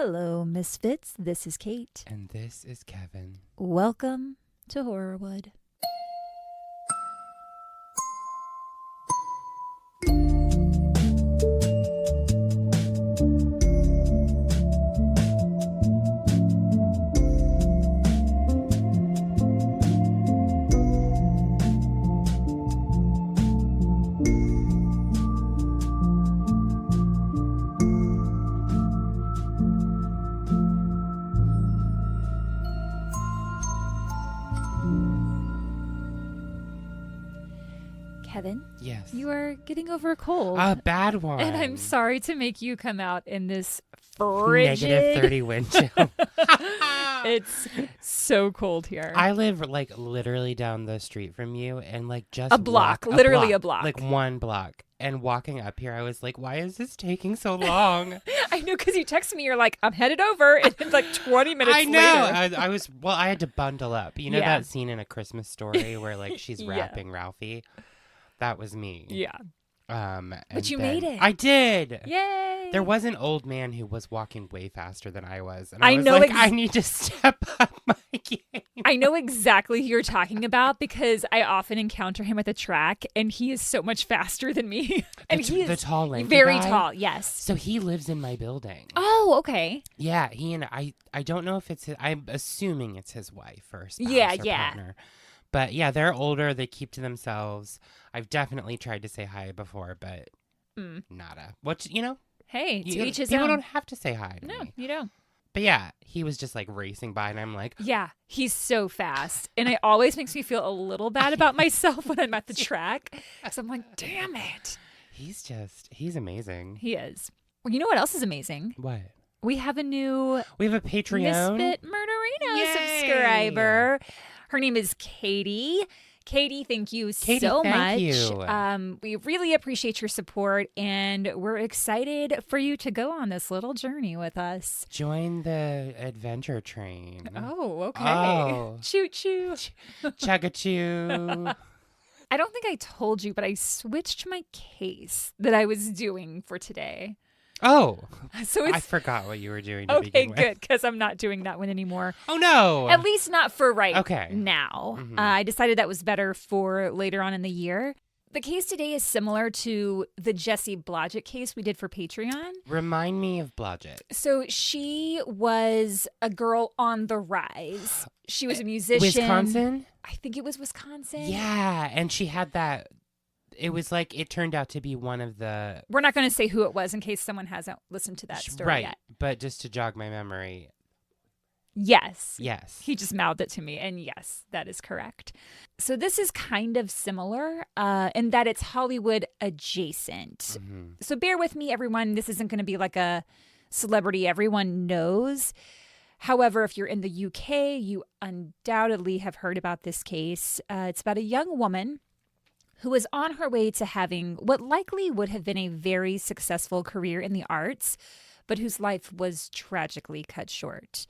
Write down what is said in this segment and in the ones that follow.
Hello, Misfits. This is Kate. And this is Kevin. Welcome to Horrorwood. Kevin? Yes. You are getting over a cold. A bad one. And I'm sorry to make you come out in this frigid... Negative 30 wind chill. It's so cold here. I live like literally down the street from you and like just a block. Literally a block. Like one block. And walking up here, I was like, why is this taking so long? I know, because you texted me, you're like, I'm headed over. And it's like 20 minutes I know. later. I had to bundle up. You know that scene in A Christmas Story where like she's Yeah. wrapping Ralphie? That was me. Yeah. But you made it. I did. Yay. There was an old man who was walking way faster than I was. And I was know like, I need to step up my game. I know exactly who you're talking about because I often encounter him at the track and he is so much faster than me. And he is the tall, lanky very guy? tall, yes. So he lives in my building. Oh, okay. Yeah, he and I don't know if it's his, I'm assuming it's his wife or spouse Yeah, or yeah. partner. But yeah, they're older. They keep to themselves. I've definitely tried to say hi before, but nada. What, you know? Hey, to each his people own. don't have to say hi to No, me. you don't. But yeah, he was just like racing by and I'm like, Yeah, he's so fast. And it always makes me feel a little bad about myself when I'm at the track. Because I'm like, damn it. he's amazing. He is. Well, you know what else is amazing? What? We have a new We have a Patreon. Misfit Murderino Yay! subscriber. Her name is Katie. Katie, thank you Katie, so thank much. you. We really appreciate your support, and we're excited for you to go on this little journey with us. Join the adventure train. Oh, okay. Oh. Choo choo. Chugga-choo. I don't think I told you, but I switched my case that I was doing for today. Oh, So I it's forgot what you were doing to okay, begin with. good, because I'm not doing that one anymore. Oh, no. At least not for Okay. now. Mhm. I decided that was better for later on in the year. The case today is similar to the Jessie Blodgett case we did for Patreon. Remind me of Blodgett. So she was a girl on the rise. She was a musician. Wisconsin? I think it was Wisconsin. Yeah, and she had that. It was like, it turned out to be one of the. We're not going to say who it was in case someone hasn't listened to that story right, yet. but just to jog my memory. Yes. Yes. He just mouthed it to me, and yes, that is correct. So this is kind of similar in that it's Hollywood adjacent. Mhm. So bear with me, everyone. This isn't going to be like a celebrity everyone knows. However, if you're in the UK, you undoubtedly have heard about this case. It's about a young woman who was on her way to having what likely would have been a very successful career in the arts, but whose life was tragically cut short.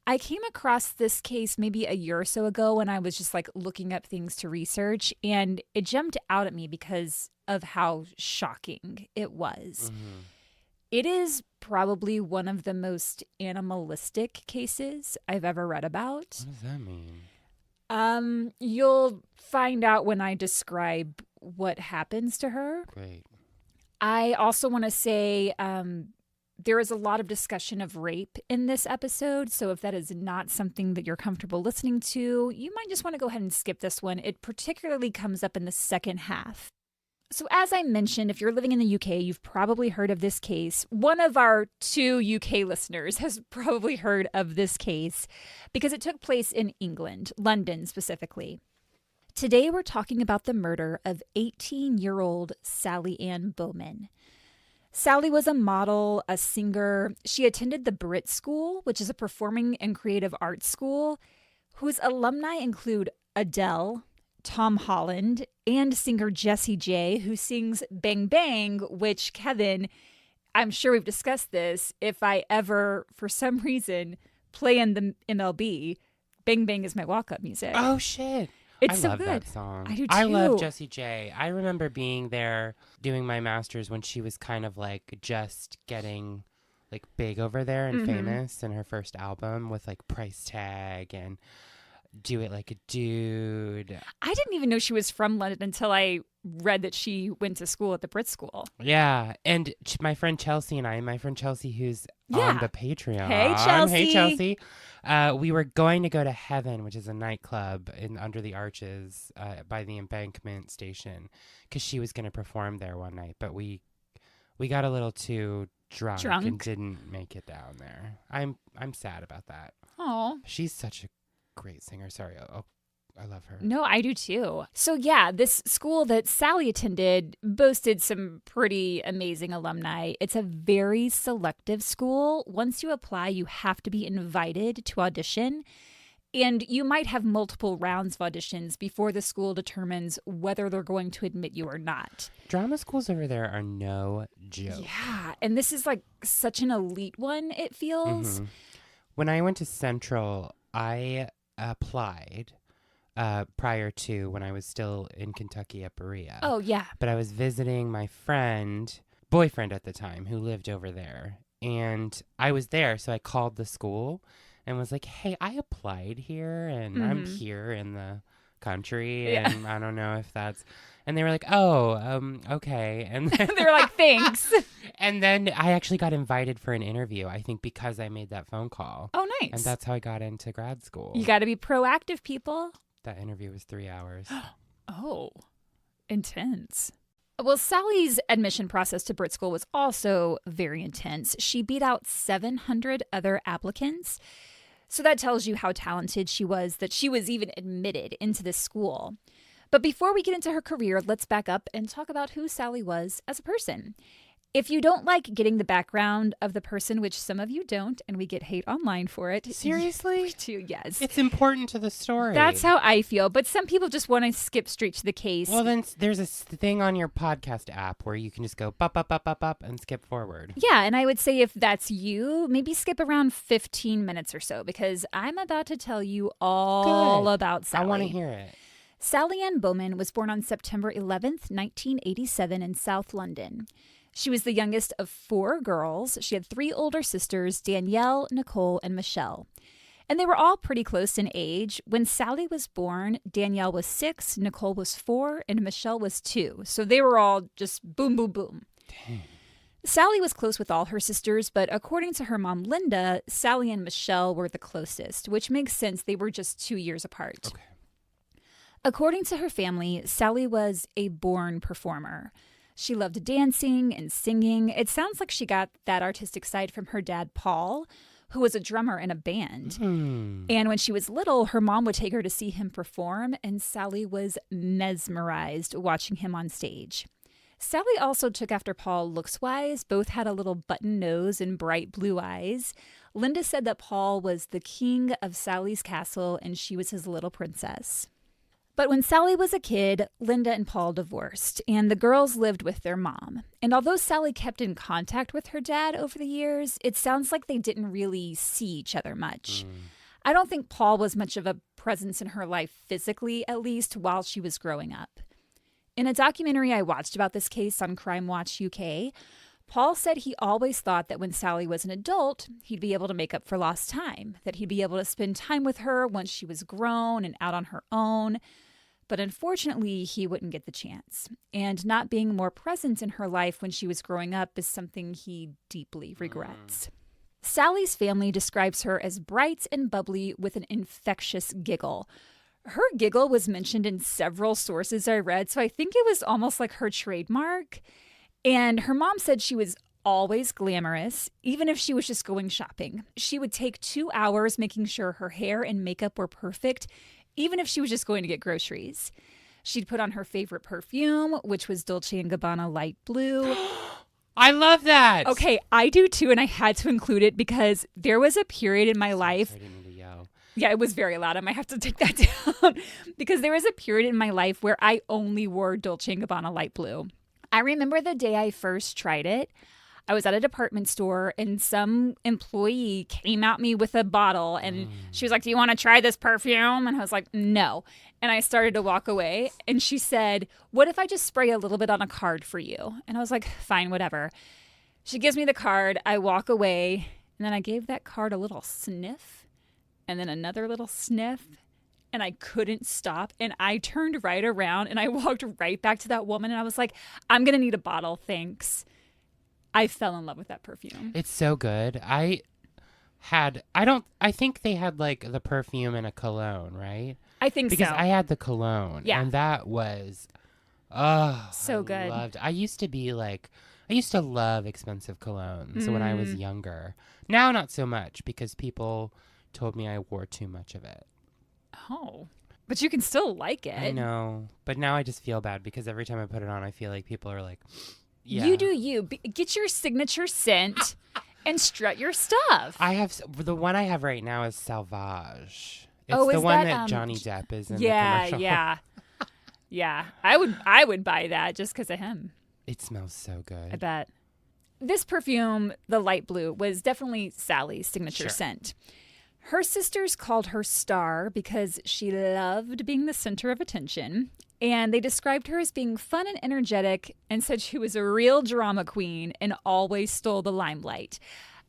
I came across this case maybe a year or so ago when I was just like looking up things to research, and it jumped out at me because of how shocking it was. Mhm. It is probably one of the most animalistic cases I've ever read about. What does that mean? You'll find out when I describe what happens to her. Great. I also want to say there is a lot of discussion of rape in this episode. So if that is not something that you're comfortable listening to, you might just want to go ahead and skip this one. It particularly comes up in the second half. So as I mentioned, if you're living in the UK, you've probably heard of this case. One of our 2 UK listeners has probably heard of this case because it took place in England, London specifically. Today, we're talking about the murder of 18-year-old Sally Anne Bowman. Sally was a model, a singer. She attended the BRIT School, which is a performing and creative arts school, whose alumni include Adele, Tom Holland, and singer Jessie J, who sings Bang Bang, which, Kevin, I'm sure we've discussed this. If I ever, for some reason, play in the MLB, Bang Bang is my walk-up music. Oh, shit. It's so love good. that song. I do I love too. Jessie J. I remember being there doing my master's when she was kind of like just getting like big over there and famous in her first album with like price tag and Do It Like a Dude. I didn't even know she was from London until I read that she went to school at the BRIT School. Yeah. And my friend Chelsea who's on the Patreon. Hey, Chelsea. Hey, Chelsea. We were going to go to Heaven, which is a nightclub under the arches by the Embankment station, because she was going to perform there one night. But we got a little too drunk and didn't make it down there. I'm sad about that. Oh, she's such a great singer. Sorry. I love her. No, I do too. So yeah, this school that Sally attended boasted some pretty amazing alumni. It's a very selective school. Once you apply, you have to be invited to audition. And you might have multiple rounds of auditions before the school determines whether they're going to admit you or not. Drama schools over there are no joke. Yeah, and this is like such an elite one, it feels. When I went to Central, I applied prior to when I was still in Kentucky at Berea. Oh, yeah. But I was visiting my boyfriend at the time, who lived over there. And I was there, so I called the school and was like, hey, I applied here, and I'm here in the country, and I don't know if that's... And they were like, oh, okay. And then they were like, thanks. And then I actually got invited for an interview, I think, because I made that phone call. Oh, nice. And that's how I got into grad school. You got to be proactive, people. That interview was 3 hours. Oh, intense. Well, Sally's admission process to BRIT School was also very intense. She beat out 700 other applicants. So that tells you how talented she was, that she was even admitted into this school. But before we get into her career, let's back up and talk about who Sally was as a person. If you don't like getting the background of the person, which some of you don't, and we get hate online for it. Seriously? We do, yes. It's important to the story. That's how I feel. But some people just want to skip straight to the case. Well, then there's a thing on your podcast app where you can just go up and skip forward. Yeah, and I would say if that's you, maybe skip around 15 minutes or so, because I'm about to tell you all about Sally. I want to hear it. Sally Anne Bowman was born on September 11th, 1987 in South London. She was the youngest of 4 girls. She had 3 older sisters, Danielle, Nicole, and Michelle. And they were all pretty close in age. When Sally was born, Danielle was 6, Nicole was 4, and Michelle was 2. So they were all just boom, boom, boom. Dang. Sally was close with all her sisters, but according to her mom, Linda, Sally and Michelle were the closest, which makes sense. They were just 2 years apart. Okay. According to her family, Sally was a born performer. She loved dancing and singing. It sounds like she got that artistic side from her dad, Paul, who was a drummer in a band. And when she was little, her mom would take her to see him perform, and Sally was mesmerized watching him on stage. Sally also took after Paul looks-wise. Both had a little button nose and bright blue eyes. Linda said that Paul was the king of Sally's castle, and she was his little princess. But when Sally was a kid, Linda and Paul divorced, and the girls lived with their mom. And although Sally kept in contact with her dad over the years, it sounds like they didn't really see each other much. I don't think Paul was much of a presence in her life physically, at least, while she was growing up. In a documentary I watched about this case on Crime Watch UK, Paul said he always thought that when Sally was an adult, he'd be able to make up for lost time, that he'd be able to spend time with her once she was grown and out on her own. But unfortunately, he wouldn't get the chance. And not being more present in her life when she was growing up is something he deeply regrets. Sally's family describes her as bright and bubbly with an infectious giggle. Her giggle was mentioned in several sources I read, so I think it was almost like her trademark. And her mom said she was always glamorous, even if she was just going shopping. She would take 2 hours making sure her hair and makeup were perfect, even if she was just going to get groceries. She'd put on her favorite perfume, which was Dolce & Gabbana Light Blue. I love that. Okay, I do too, and I had to include it because there was a period in my life. I didn't mean to yell. Yeah, it was very loud. I might have to take that down. Because there was a period in my life where I only wore Dolce & Gabbana Light Blue. I remember the day I first tried it. I was at a department store and some employee came at me with a bottle and she was like, "Do you want to try this perfume?" And I was like, "No." And I started to walk away and she said, "What if I just spray a little bit on a card for you?" And I was like, "Fine, whatever." She gives me the card. I walk away, and then I gave that card a little sniff, and then another little sniff, and I couldn't stop. And I turned right around, and I walked right back to that woman, and I was like, I'm going to need a bottle, thanks. I fell in love with that perfume. It's so good. I think they had like the perfume and a cologne, right? I think because so. I had the cologne. Yeah. And that was, so good. I used to love expensive colognes when I was younger. Now, not so much because people told me I wore too much of it. Oh, but you can still like it. I know. But now I just feel bad because every time I put it on, I feel like people are like, yeah. You do you. Get your signature scent and strut your stuff. The one I have right now is Sauvage. It's Oh, the is one that, that Johnny Depp is in the Yeah, commercial. yeah. Yeah. I would buy that just because of him. It smells so good. I bet. This perfume, the light blue, was definitely Sally's signature scent. Her sisters called her Star because she loved being the center of attention. And they described her as being fun and energetic and said she was a real drama queen and always stole the limelight.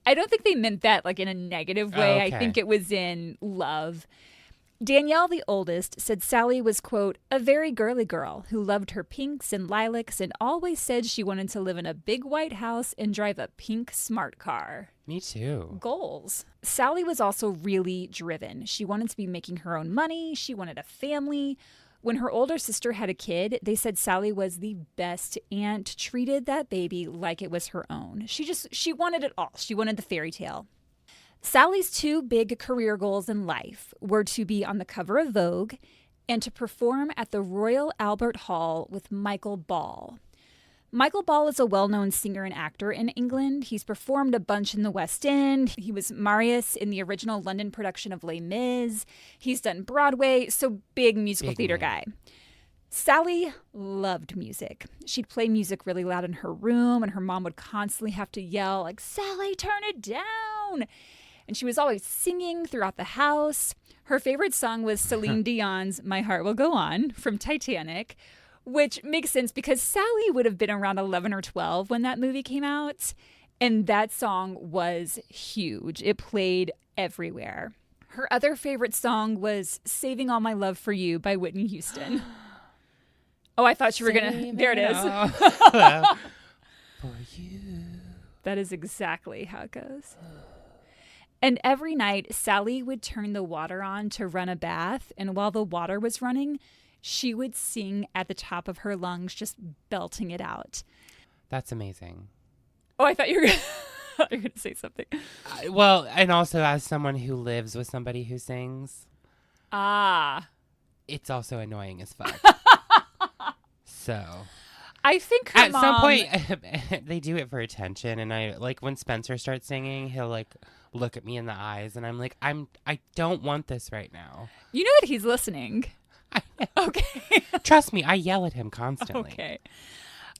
I don't think they meant that like in a negative way. Okay. I think it was in love. Danielle, the oldest, said Sally was, quote, a very girly girl who loved her pinks and lilacs and always said she wanted to live in a big white house and drive a pink smart car. Me too. Goals. Sally was also really driven. She wanted to be making her own money. She wanted a family. When her older sister had a kid, they said Sally was the best aunt, treated that baby like it was her own. She wanted it all. She wanted the fairy tale. Sally's two big career goals in life were to be on the cover of Vogue and to perform at the Royal Albert Hall with Michael Ball. Michael Ball is a well-known singer and actor in England. He's performed a bunch in the West End. He was Marius in the original London production of Les Mis. He's done Broadway, so big musical theater guy. Sally loved music. She'd play music really loud in her room, and her mom would constantly have to yell, like, Sally, turn it down! And she was always singing throughout the house. Her favorite song was Celine Dion's My Heart Will Go On from Titanic, which makes sense because Sally would have been around 11 or 12 when that movie came out. And that song was huge. It played everywhere. Her other favorite song was Saving All My Love for You by Whitney Houston. Oh, I thought you were going to. There it is. For you. That is exactly how it goes. And every night, Sally would turn the water on to run a bath. And while the water was running, she would sing at the top of her lungs, just belting it out. That's amazing. Oh, I thought you were going to say something. Well, and also as someone who lives with somebody who sings. It's also annoying as fuck. So. I think her at mom... some point, they do it for attention. And I, like, when Spencer starts singing, he'll, like, look at me in the eyes. And I'm like, I don't want this right now. You know that he's listening. Okay. Trust me, I yell at him constantly. Okay.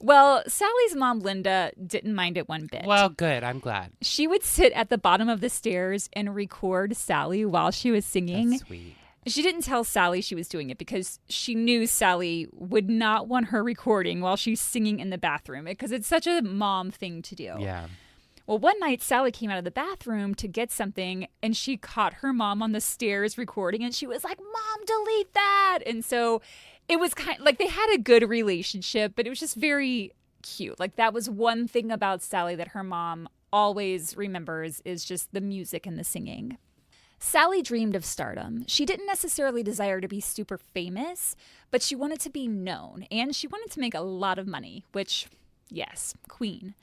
Well, Sally's mom, Linda, didn't mind it one bit. Well, good. I'm glad. She would sit at the bottom of the stairs and record Sally while she was singing. That's sweet. She didn't tell Sally she was doing it because she knew Sally would not want her recording while she's singing in the bathroom because it's such a mom thing to do. Yeah. Well, one night, Sally came out of the bathroom to get something, and she caught her mom on the stairs recording, and she was like, Mom, delete that! And so it was kind of like they had a good relationship, but it was just very cute. Like, that was one thing about Sally that her mom always remembers is just the music and the singing. Sally dreamed of stardom. She didn't necessarily desire to be super famous, but she wanted to be known, and she wanted to make a lot of money, which, yes, queen.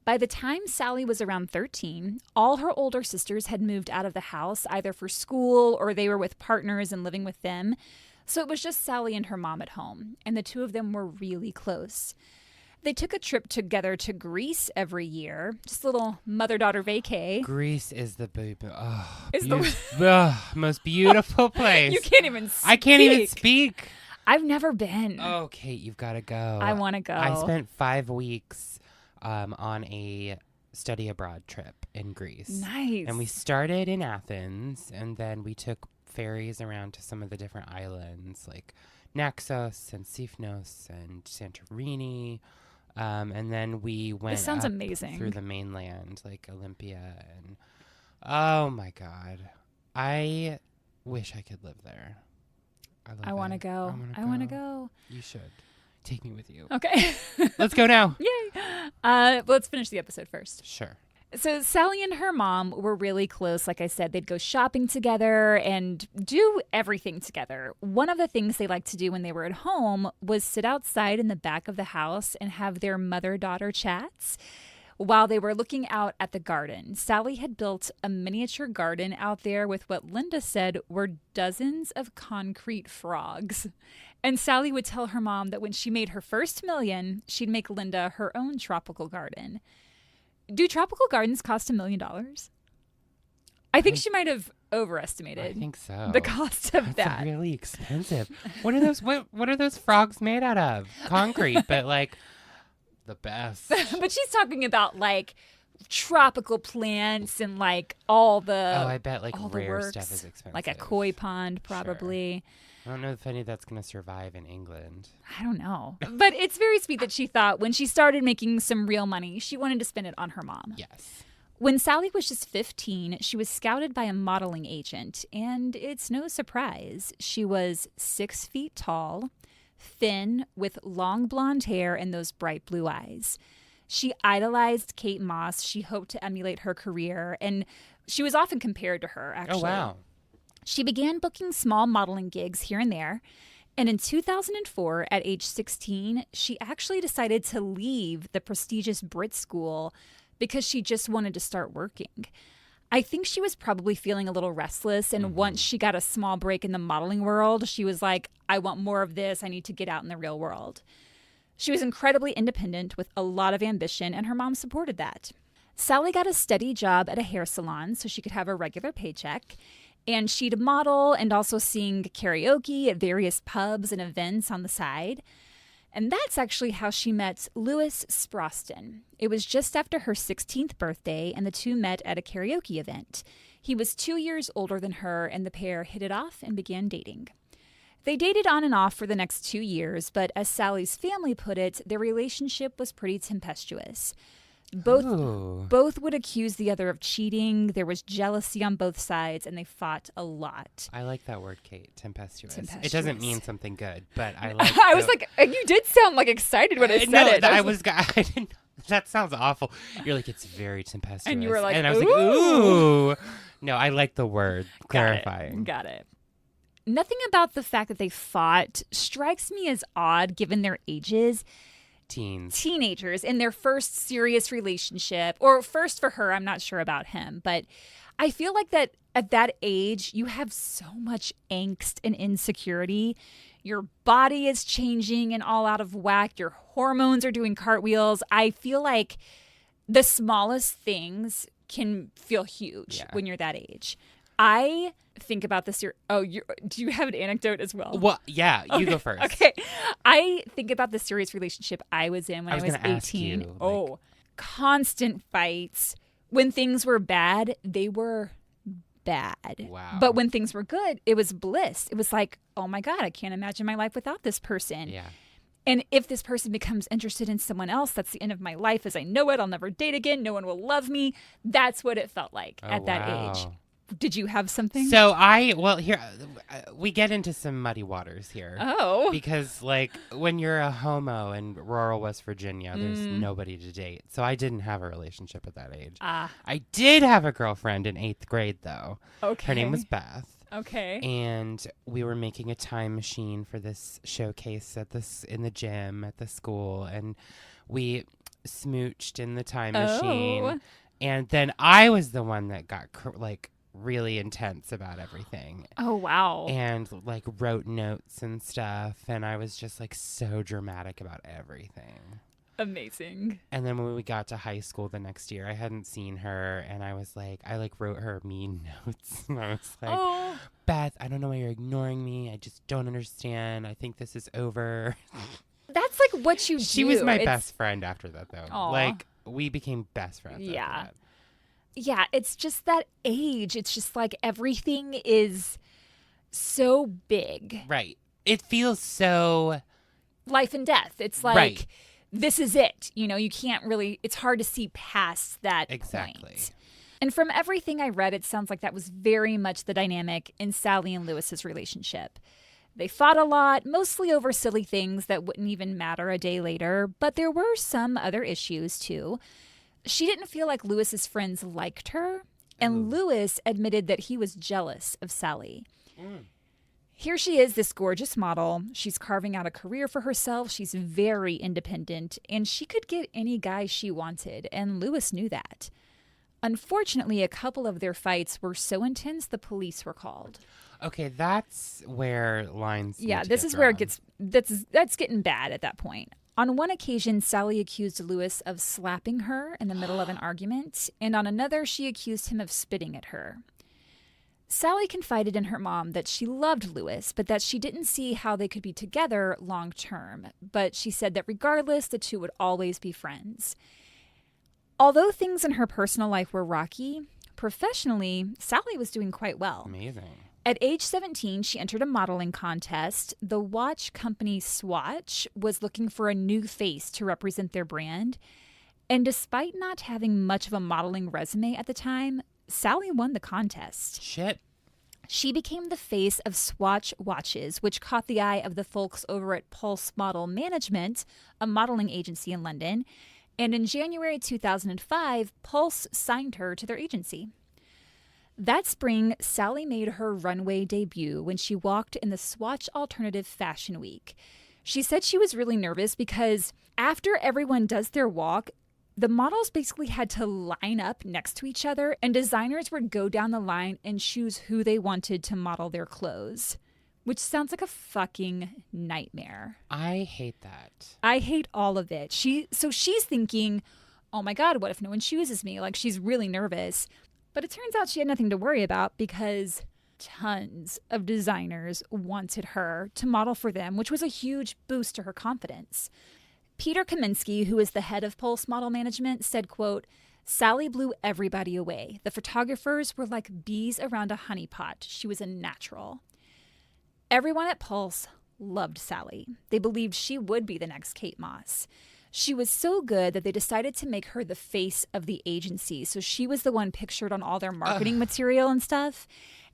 By the time Sally was around 13, all her older sisters had moved out of the house, either for school or they were with partners and living with them. So it was just Sally and her mom at home, and the two of them were really close. They took a trip together to Greece every year, just a little mother-daughter vacay. Greece is the most beautiful place. You can't even speak. I can't even speak. I've never been. Oh, Kate, you've got to go. I want to go. I spent 5 weeks on a study abroad trip in Greece. Nice. And we started in Athens, and then we took ferries around to some of the different islands, like Naxos and Sifnos and Santorini. And then we went This sounds up amazing. through the mainland, like Olympia. And oh, my God. I wish I could live there. I want to go. I want to go. You should. Take me with you. Okay. Let's go now. Yay. Let's finish the episode first. Sure. So Sally and her mom were really close. Like I said, they'd go shopping together and do everything together. One of the things they liked to do when they were at home was sit outside in the back of the house and have their mother-daughter chats while they were looking out at the garden. Sally had built a miniature garden out there with what Linda said were dozens of concrete frogs. And Sally would tell her mom that when she made her first million, she'd make Linda her own tropical garden. Do tropical gardens cost $1 million? I think she might have overestimated. I think so. The cost of that. Really expensive. What are those? What are those frogs made out of? Concrete, but like the best. But she's talking about like tropical plants and like all the. Oh, I bet like rare works. stuff is expensive. Like a koi pond, probably. Sure. I don't know if any of that's going to survive in England. I don't know. But it's very sweet that she thought when she started making some real money, she wanted to spend it on her mom. Yes. When Sally was just 15, she was scouted by a modeling agent, and it's no surprise. She was 6 feet tall, thin, with long blonde hair and those bright blue eyes. She idolized Kate Moss. She hoped to emulate her career, and she was often compared to her, actually. Oh, wow. She began booking small modeling gigs here and there, and in 2004, at age 16, she actually decided to leave the prestigious BRIT School because she just wanted to start working. I think she was probably feeling a little restless, and once she got a small break in the modeling world, she was like, I want more of this. I need to get out in the real world. She was incredibly independent with a lot of ambition, and her mom supported that. Sally got a steady job at a hair salon so she could have a regular paycheck. And she'd model and also sing karaoke at various pubs and events on the side. And that's actually how she met Louis Sproston. It was just after her 16th birthday, and the two met at a karaoke event. He was 2 years older than her, and the pair hit it off and began dating. They dated on and off for the next 2 years, but as Sally's family put it, their relationship was pretty tempestuous. Both would accuse the other of cheating. There was jealousy on both sides, and they fought a lot. I like that word, Kate. Tempestuous. It doesn't mean something good, but I like. I was like, you did sound like excited when I said it. I didn't. That sounds awful. You're like, it's very tempestuous, and you were like, and I was like, ooh. No, I like the word. Clarifying. Got it. Nothing about the fact that they fought strikes me as odd, given their ages. Teenagers in their first serious relationship, or first for her, I'm not sure about him, but I feel like that at that age, you have so much angst and insecurity. Your body is changing and all out of whack. Your hormones are doing cartwheels. I feel like the smallest things can feel huge when you're that age. I think about this. Do you have an anecdote as well? Well, yeah, you go first. Okay. I think about the serious relationship I was in when I was 18. Constant fights. When things were bad, they were bad. Wow. But when things were good, it was bliss. It was like, oh my God, I can't imagine my life without this person. Yeah. And if this person becomes interested in someone else, that's the end of my life as I know it. I'll never date again. No one will love me. That's what it felt like at that age. Did you have something? So here, we get into some muddy waters here. Oh. Because, like, when you're a homo in rural West Virginia, there's nobody to date. So I didn't have a relationship at that age. I did have a girlfriend in 8th grade, though. Okay. Her name was Beth. Okay. And we were making a time machine for this showcase in the gym at the school. And we smooched in the time machine. And then I was the one that got, really intense about everything. Oh, wow. And like wrote notes and stuff, and I was just like so dramatic about everything. Amazing. And then when we got to high school the next year, I hadn't seen her, and I was like, I wrote her mean notes. And I was like, Beth, I don't know why you're ignoring me. I just don't understand. I think this is over. That's like what you do. She was my best friend after that, though. Aww. Like, we became best friends after that. Yeah, it's just that age. It's just like everything is so big. Right. It feels so... life and death. It's like... Right. this is it. You know, you can't really, it's hard to see past that point. And from everything I read, it sounds like that was very much the dynamic in Sally and Lewis's relationship. They fought a lot, mostly over silly things that wouldn't even matter a day later, but there were some other issues too. She didn't feel like Lewis's friends liked her, and Lewis admitted that he was jealous of Sally. Here she is, this gorgeous model. She's carving out a career for herself. She's very independent, and she could get any guy she wanted, and Lewis knew that. Unfortunately, a couple of their fights were so intense the police were called. Okay, that's where lines. Yeah, this is where it gets that's getting bad at that point. On one occasion, Sally accused Lewis of slapping her in the middle of an argument, and on another, she accused him of spitting at her. Sally confided in her mom that she loved Lewis, but that she didn't see how they could be together long term. But she said that regardless, the two would always be friends. Although things in her personal life were rocky, professionally, Sally was doing quite well. Amazing. At age 17, she entered a modeling contest. The watch company SWATCH was looking for a new face to represent their brand. And despite not having much of a modeling resume at the time, Sally won the contest. Shit. She became the face of SWATCH watches, which caught the eye of the folks over at Pulse Model Management, a modeling agency in London. And in January 2005, Pulse signed her to their agency. That spring, Sally made her runway debut when she walked in the Swatch Alternative Fashion Week. She said she was really nervous because after everyone does their walk, the models basically had to line up next to each other, and designers would go down the line and choose who they wanted to model their clothes, which sounds like a fucking nightmare. I hate that. I hate all of it. So she's thinking, oh my God, what if no one chooses me? Like, she's really nervous. But it turns out she had nothing to worry about because tons of designers wanted her to model for them, which was a huge boost to her confidence. Peter Kaminsky, who is the head of Pulse Model Management, said, quote, Sally blew everybody away. The photographers were like bees around a honeypot. She was a natural. Everyone at Pulse loved Sally. They believed she would be the next Kate Moss. She was so good that they decided to make her the face of the agency. So she was the one pictured on all their marketing material and stuff.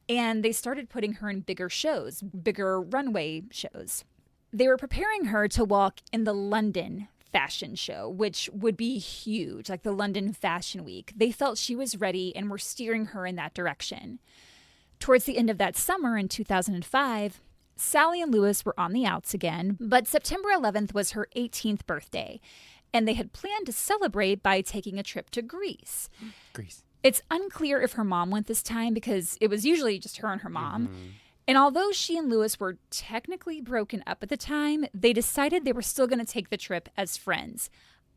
And they started putting her in bigger shows, bigger runway shows. They were preparing her to walk in the London fashion show, which would be huge, like the London Fashion Week. They felt she was ready and were steering her in that direction. Towards the end of that summer in 2005, Sally and Lewis were on the outs again, but September 11th was her 18th birthday, and they had planned to celebrate by taking a trip to Greece. It's unclear if her mom went this time because it was usually just her and her mom. Mm-hmm. And although she and Lewis were technically broken up at the time, they decided they were still going to take the trip as friends.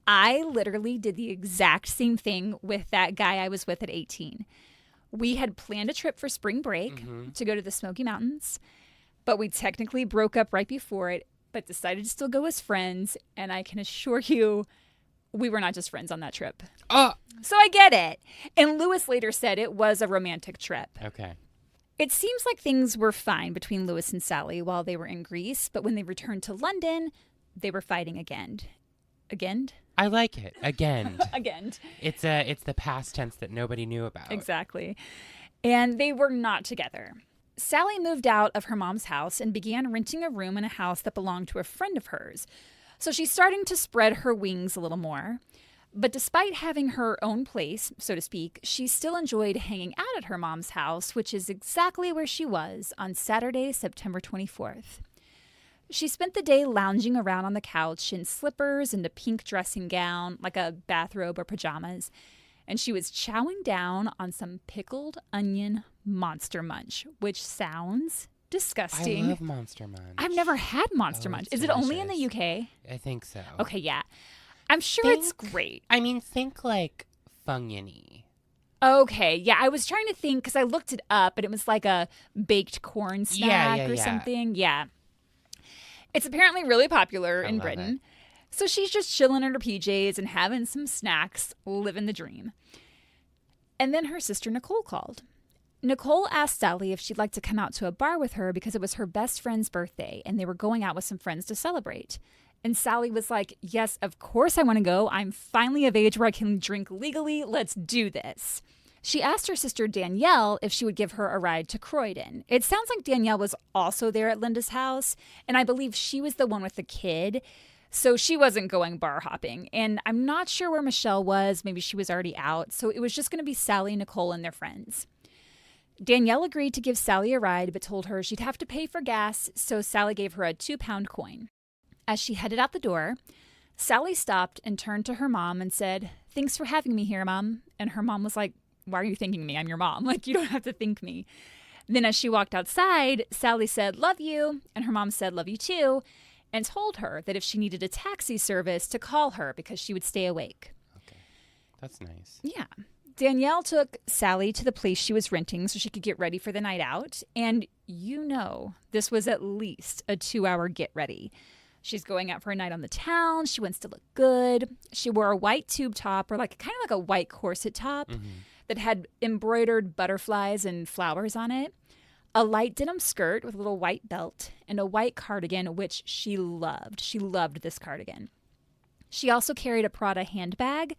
I literally did the exact same thing with that guy I was with at 18. We had planned a trip for spring break to go to the Smoky Mountains, but we technically broke up right before it, but decided to still go as friends. And I can assure you, we were not just friends on that trip. So I get it. And Lewis later said it was a romantic trip. Okay. It seems like things were fine between Lewis and Sally while they were in Greece, but when they returned to London, they were fighting again. Again? I like it. Again. Again. It's the past tense that nobody knew about. Exactly. And they were not together. Sally moved out of her mom's house and began renting a room in a house that belonged to a friend of hers. So she's starting to spread her wings a little more. But despite having her own place, so to speak, she still enjoyed hanging out at her mom's house, which is exactly where she was on Saturday, September 24th. She spent the day lounging around on the couch in slippers and a pink dressing gown, like a bathrobe or pajamas, and she was chowing down on some pickled onion Monster Munch, which sounds disgusting. I love Monster Munch. I've never had Monster Munch. Is it only in the UK? I think so. Okay, yeah. I'm sure it's great. I mean, think like Funyuny. Okay, yeah. I was trying to think because I looked it up and it was like a baked corn snack or something. Yeah. It's apparently really popular in Britain. So she's just chilling in her PJs and having some snacks, living the dream. And then her sister Nicole called. Nicole asked Sally if she'd like to come out to a bar with her because it was her best friend's birthday and they were going out with some friends to celebrate. And Sally was like, yes, of course I want to go. I'm finally of age where I can drink legally. Let's do this. She asked her sister Danielle if she would give her a ride to Croydon. It sounds like Danielle was also there at Linda's house, and I believe she was the one with the kid, so she wasn't going bar hopping. And I'm not sure where Michelle was. Maybe she was already out, so it was just going to be Sally, Nicole, and their friends. Danielle agreed to give Sally a ride, but told her she'd have to pay for gas, so Sally gave her a 2-pound coin. As she headed out the door, Sally stopped and turned to her mom and said, "Thanks for having me here, Mom." And her mom was like, "Why are you thanking me? I'm your mom. Like, you don't have to thank me." Then as she walked outside, Sally said, "Love you." And her mom said, "Love you too," and told her that if she needed a taxi service to call her because she would stay awake. Okay. That's nice. Yeah. Danielle took Sally to the place she was renting so she could get ready for the night out. And this was at least a 2-hour get ready. She's going out for a night on the town. She wants to look good. She wore a white tube top, or kind of like a white corset top that had embroidered butterflies and flowers on it, a light denim skirt with a little white belt, and a white cardigan, which she loved. She loved this cardigan. She also carried a Prada handbag.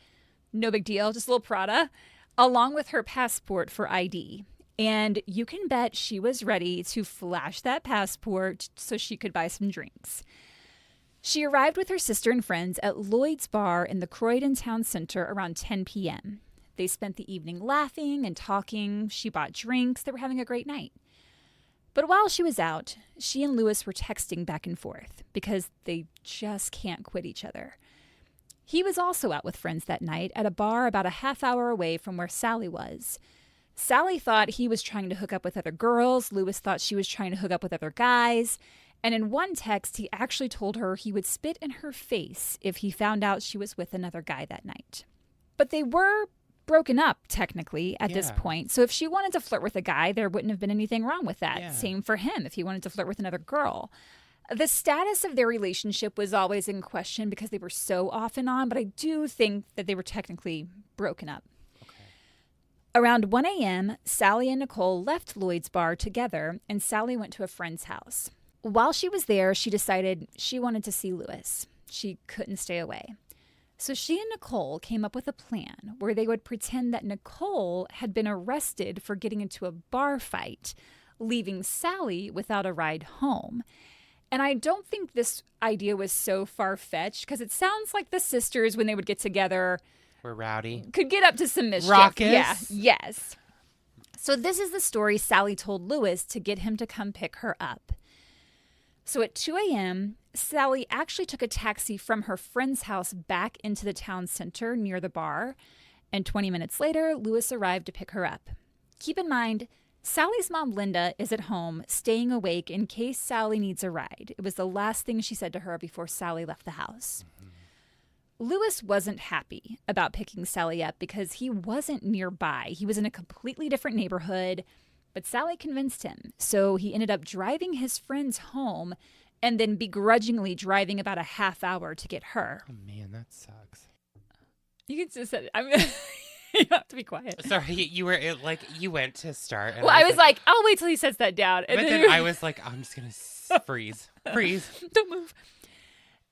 No big deal, just a little Prada, along with her passport for ID. And you can bet she was ready to flash that passport so she could buy some drinks. She arrived with her sister and friends at Lloyd's Bar in the Croydon Town Center around 10 p.m. They spent the evening laughing and talking. She bought drinks. They were having a great night. But while she was out, she and Lewis were texting back and forth because they just can't quit each other. He was also out with friends that night at a bar about a half hour away from where Sally was. Sally thought he was trying to hook up with other girls. Lewis thought she was trying to hook up with other guys. And in one text, he actually told her he would spit in her face if he found out she was with another guy that night. But they were broken up, technically, at this point. So if she wanted to flirt with a guy, there wouldn't have been anything wrong with that. Yeah. Same for him if he wanted to flirt with another girl. The status of their relationship was always in question because they were so off and on, but I do think that they were technically broken up. Okay. Around 1 a.m., Sally and Nicole left Lloyd's Bar together, and Sally went to a friend's house. While she was there, she decided she wanted to see Lewis. She couldn't stay away. So she and Nicole came up with a plan where they would pretend that Nicole had been arrested for getting into a bar fight, leaving Sally without a ride home. And I don't think this idea was so far-fetched because it sounds like the sisters, when they would get together, were rowdy, could get up to some mischief. Raucous. Yeah, yes. So this is the story Sally told Lewis to get him to come pick her up. So at 2 a.m., Sally actually took a taxi from her friend's house back into the town center near the bar, and 20 minutes later, Lewis arrived to pick her up. Keep in mind, Sally's mom, Linda, is at home, staying awake in case Sally needs a ride. It was the last thing she said to her before Sally left the house. Lewis wasn't happy about picking Sally up because he wasn't nearby. He was in a completely different neighborhood, but Sally convinced him. So he ended up driving his friends home and then begrudgingly driving about a half hour to get her. Oh, man, that sucks. You can just say, you have to be quiet. Sorry, you went to start. And well, I was like, I'll wait till he sets that down. And then I was like, I'm just going to freeze. Don't move.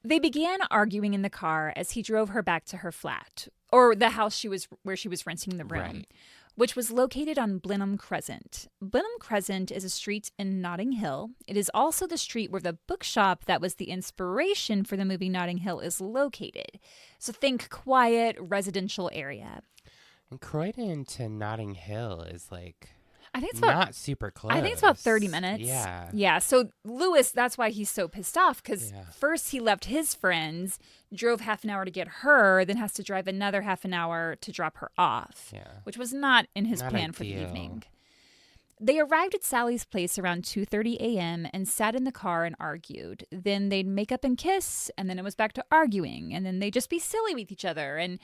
They began arguing in the car as he drove her back to her flat, or the house where she was renting the room, right, which was located on Blenheim Crescent. Blenheim Crescent is a street in Notting Hill. It is also the street where the bookshop that was the inspiration for the movie Notting Hill is located. So think quiet, residential area. And Croydon to Notting Hill is I think it's not super close. I think it's about 30 minutes. Yeah. Yeah. So Lewis, that's why he's so pissed off, because first he left his friends, drove half an hour to get her, then has to drive another half an hour to drop her off, which was not in his plan for the evening. They arrived at Sally's place around 2:30 a.m. and sat in the car and argued. Then they'd make up and kiss, and then it was back to arguing, and then they'd just be silly with each other. And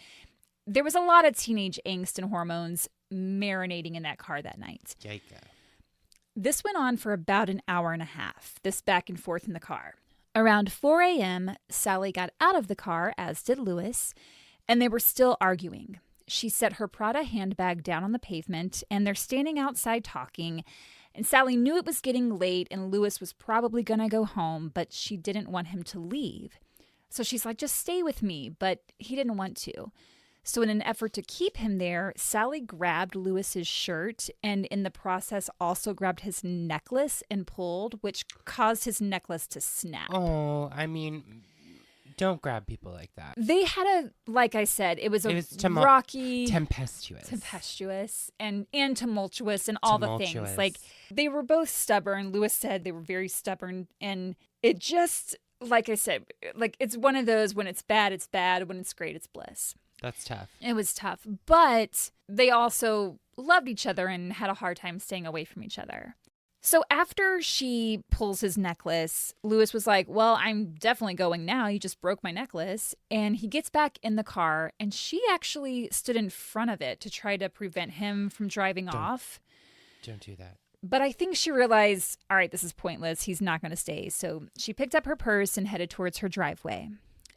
there was a lot of teenage angst and hormones marinating in that car that night. Yikes. This went on for about an hour and a half, this back and forth in the car. Around 4 a.m., Sally got out of the car, as did Lewis, and they were still arguing. She set her Prada handbag down on the pavement, and they're standing outside talking, and Sally knew it was getting late and Lewis was probably going to go home, but she didn't want him to leave. So she's like, just stay with me. But he didn't want to. So in an effort to keep him there, Sally grabbed Lewis's shirt and in the process also grabbed his necklace and pulled, which caused his necklace to snap. Oh, I mean, don't grab people like that. They had like I said, it was rocky, tempestuous and tumultuous and all the things. Like, they were both stubborn. Lewis said they were very stubborn. And it just, like I said, like, it's one of those, when it's bad, it's bad. When it's great, it's bliss. That's tough. It was tough. But they also loved each other and had a hard time staying away from each other. So after she pulls his necklace, Lewis was like, well, I'm definitely going now. You just broke my necklace. And he gets back in the car, and she actually stood in front of it to try to prevent him from driving off. Don't do that. But I think she realized, all right, this is pointless. He's not going to stay. So she picked up her purse and headed towards her driveway.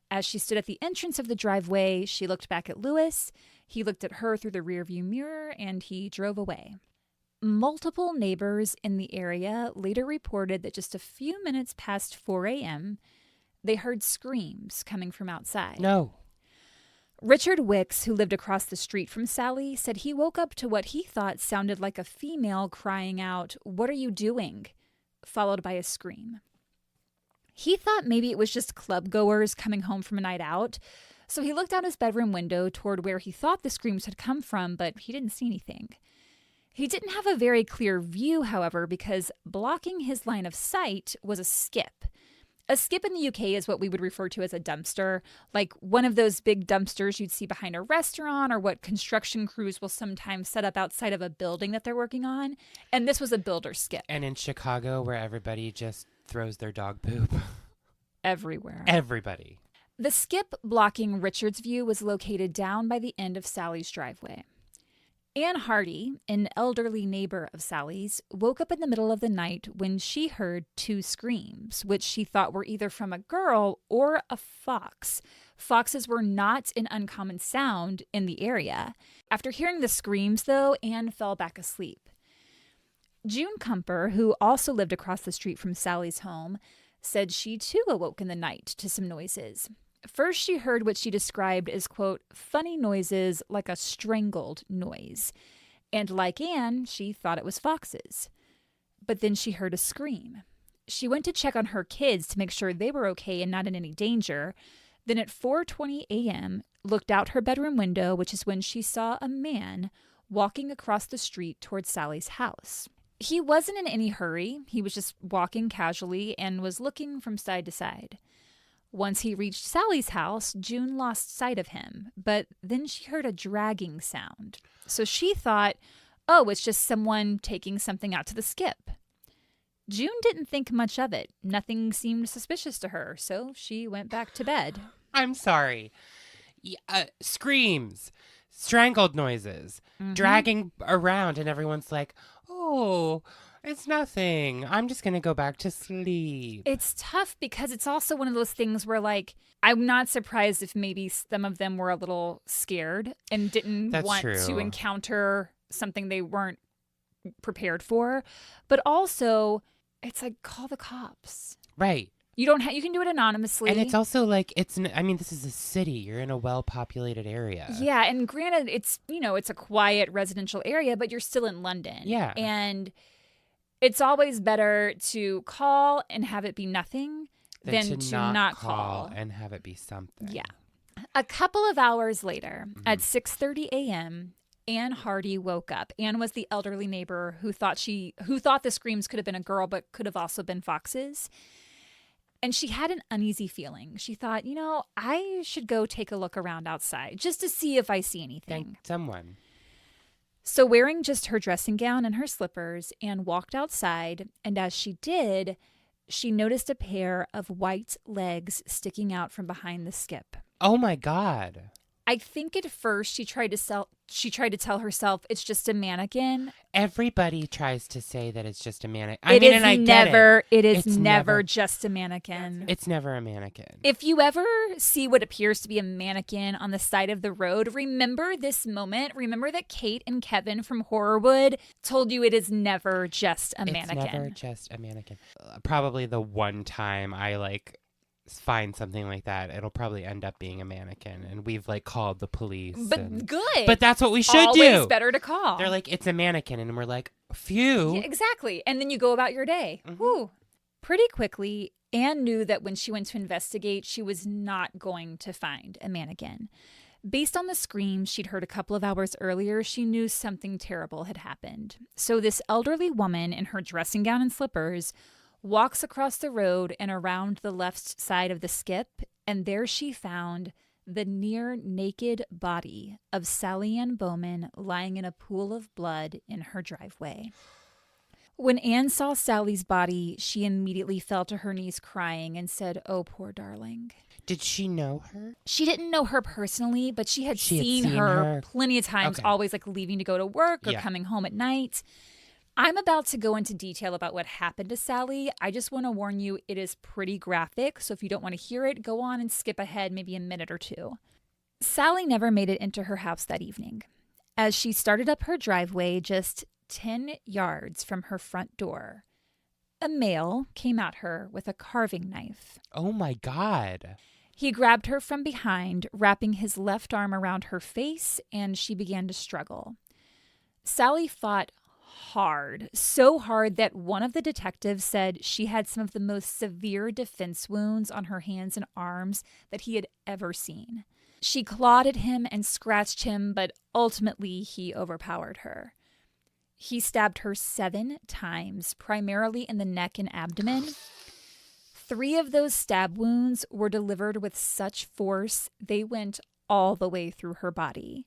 As she stood at the entrance of the driveway, she looked back at Lewis. He looked at her through the rearview mirror, and he drove away. Multiple neighbors in the area later reported that just a few minutes past 4 a.m., they heard screams coming from outside. No. Richard Wicks, who lived across the street from Sally, said he woke up to what he thought sounded like a female crying out, "What are you doing?" followed by a scream. He thought maybe it was just club goers coming home from a night out, so he looked out his bedroom window toward where he thought the screams had come from, but he didn't see anything. He didn't have a very clear view, however, because blocking his line of sight was a skip. A skip in the UK is what we would refer to as a dumpster, like one of those big dumpsters you'd see behind a restaurant or what construction crews will sometimes set up outside of a building that they're working on. And this was a builder skip. And in Chicago, where everybody just throws their dog poop. Everywhere. Everybody. The skip blocking Richard's view was located down by the end of Sally's driveway. Anne Hardy, an elderly neighbor of Sally's, woke up in the middle of the night when she heard two screams, which she thought were either from a girl or a fox. Foxes were not an uncommon sound in the area. After hearing the screams, though, Anne fell back asleep. June Kumper, who also lived across the street from Sally's home, said she too awoke in the night to some noises. First, she heard what she described as, quote, funny noises like a strangled noise. And like Anne, she thought it was foxes. But then she heard a scream. She went to check on her kids to make sure they were okay and not in any danger. Then at 4:20 a.m., looked out her bedroom window, which is when she saw a man walking across the street towards Sally's house. He wasn't in any hurry. He was just walking casually and was looking from side to side. Once he reached Sally's house, June lost sight of him, but then she heard a dragging sound. So she thought, oh, it's just someone taking something out to the skip. June didn't think much of it. Nothing seemed suspicious to her, so she went back to bed. I'm sorry. Screams, strangled noises, dragging around, and everyone's like, oh, it's nothing. I'm just going to go back to sleep. It's tough because it's also one of those things where, like, I'm not surprised if maybe some of them were a little scared and didn't want to encounter something they weren't prepared for. But also, it's like, call the cops. Right. You can do it anonymously. And it's also like, this is a city. You're in a well-populated area. Yeah, and granted, it's a quiet residential area, but you're still in London. Yeah. And it's always better to call and have it be nothing than to not call and have it be something. Yeah. A couple of hours later, at 6:30 a.m., Anne Hardy woke up. Anne was the elderly neighbor who thought the screams could have been a girl, but could have also been foxes. And she had an uneasy feeling. She thought, I should go take a look around outside just to see if I see anything. Thank someone. So wearing just her dressing gown and her slippers, Anne walked outside, and as she did, she noticed a pair of white legs sticking out from behind the skip. Oh my God. I think at first she tried to tell herself it's just a mannequin. Everybody tries to say that it's just a mannequin. It is never just a mannequin. It's never a mannequin. If you ever see what appears to be a mannequin on the side of the road, remember this moment. Remember that Kate and Kevin from Horrorwood told you it is never just a mannequin. It's never just a mannequin. Probably the one time I find something like that, it'll probably end up being a mannequin, and we've like called the police. But good. But that's what we should do. Always better to call. They're like, it's a mannequin, and we're like, phew. Yeah, exactly. And then you go about your day. Whew. Pretty quickly, Anne knew that when she went to investigate, she was not going to find a mannequin. Based on the screams she'd heard a couple of hours earlier, she knew something terrible had happened. So this elderly woman in her dressing gown and slippers walks across the road and around the left side of the skip, and there she found the near-naked body of Sally Anne Bowman lying in a pool of blood in her driveway. When Anne saw Sally's body, she immediately fell to her knees crying and said, "Oh, poor darling." Did she know her? She didn't know her personally, but she had seen her plenty of times, always like leaving to go to work or coming home at night. I'm about to go into detail about what happened to Sally. I just want to warn you, it is pretty graphic, so if you don't want to hear it, go on and skip ahead maybe a minute or two. Sally never made it into her house that evening. As she started up her driveway just 10 yards from her front door, a male came at her with a carving knife. Oh my God. He grabbed her from behind, wrapping his left arm around her face, and she began to struggle. Sally fought hard, so hard that one of the detectives said she had some of the most severe defense wounds on her hands and arms that he had ever seen. She clawed at him and scratched him, but ultimately he overpowered her. He stabbed her 7 times, primarily in the neck and abdomen. 3 of those stab wounds were delivered with such force they went all the way through her body.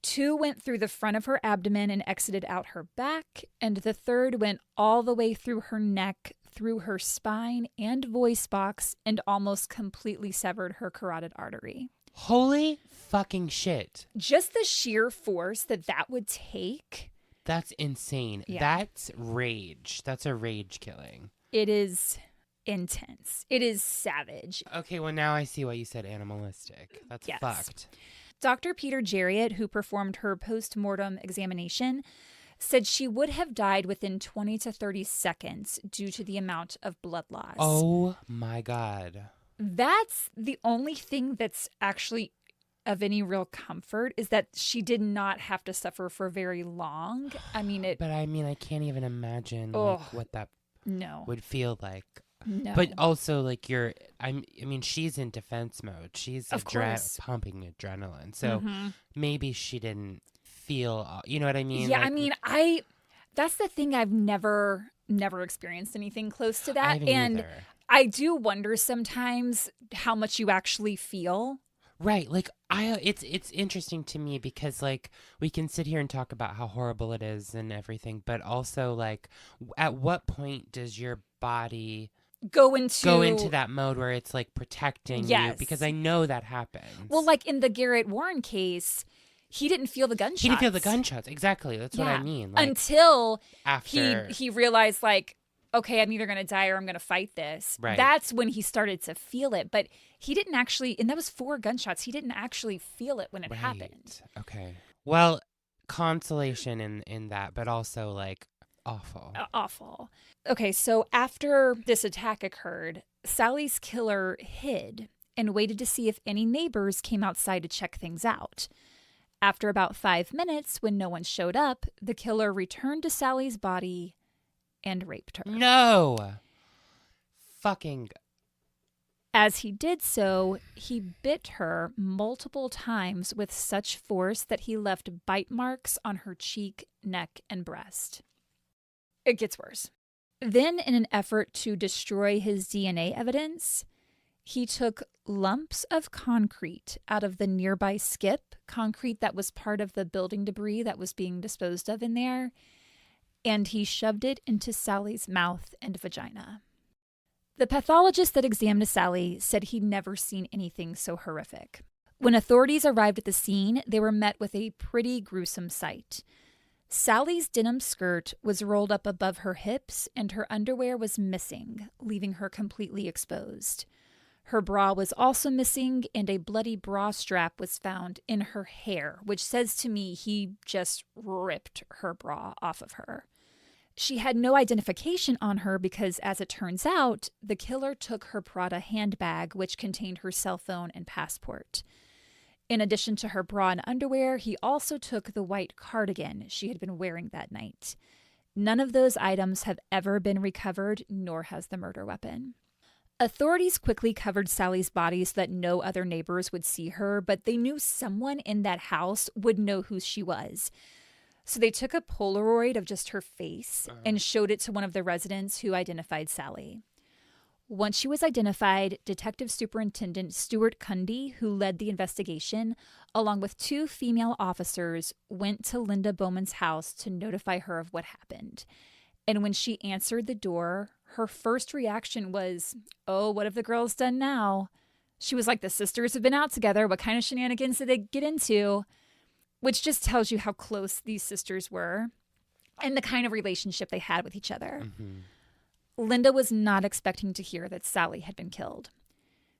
2 went through the front of her abdomen and exited out her back, and the 3rd went all the way through her neck, through her spine and voice box, and almost completely severed her carotid artery. Holy fucking shit. Just the sheer force that would take. That's insane. Yeah. That's rage. That's a rage killing. It is intense. It is savage. Okay, well now I see why you said animalistic. That's fucked. Dr. Peter Jarriott, who performed her post-mortem examination, said she would have died within 20 to 30 seconds due to the amount of blood loss. Oh my God. That's the only thing that's actually of any real comfort, is that she did not have to suffer for very long. I mean, I can't even imagine what that would feel like. No. But also, like, she's in defense mode. She's pumping adrenaline. So maybe she didn't feel, you know what I mean? Yeah, like, that's the thing. I've never experienced anything close to that. I haven't either. I do wonder sometimes how much you actually feel. Right. Like, it's interesting to me because, like, we can sit here and talk about how horrible it is and everything, but also, like, at what point does your body go into that mode where it's, like, protecting you? Because I know that happens. Well, like in the Garrett Warren case, he didn't feel the gunshots. He didn't feel the gunshots. Exactly. That's what I mean. Like, until after he realized, like, okay, I'm either going to die or I'm going to fight this. Right. That's when he started to feel it. But he didn't actually, and that was 4 gunshots. He didn't actually feel it when it happened. Okay. Well, consolation in that, but also, like, awful. Awful. Okay, so after this attack occurred, Sally's killer hid and waited to see if any neighbors came outside to check things out. After about 5 minutes, when no one showed up, the killer returned to Sally's body and raped her. No! Fucking. As he did so, he bit her multiple times with such force that he left bite marks on her cheek, neck, and breast. It gets worse. Then, in an effort to destroy his DNA evidence, he took lumps of concrete out of the nearby skip, concrete that was part of the building debris that was being disposed of in there, and he shoved it into Sally's mouth and vagina. The pathologist that examined Sally said he'd never seen anything so horrific. When authorities arrived at the scene, they were met with a pretty gruesome sight. Sally's denim skirt was rolled up above her hips, and her underwear was missing, leaving her completely exposed. Her bra was also missing, and a bloody bra strap was found in her hair, which says to me he just ripped her bra off of her. She had no identification on her because, as it turns out, the killer took her Prada handbag, which contained her cell phone and passport. In addition to her bra and underwear, he also took the white cardigan she had been wearing that night. None of those items have ever been recovered, nor has the murder weapon. Authorities quickly covered Sally's body so that no other neighbors would see her, but they knew someone in that house would know who she was. So they took a Polaroid of just her face and showed it to one of the residents who identified Sally. Once she was identified, Detective Superintendent Stuart Cundy, who led the investigation, along with 2 female officers, went to Linda Bowman's house to notify her of what happened. And when she answered the door, her first reaction was, "Oh, what have the girls done now?" She was like, "The sisters have been out together. What kind of shenanigans did they get into?" Which just tells you how close these sisters were and the kind of relationship they had with each other. Mm-hmm. Linda was not expecting to hear that Sally had been killed.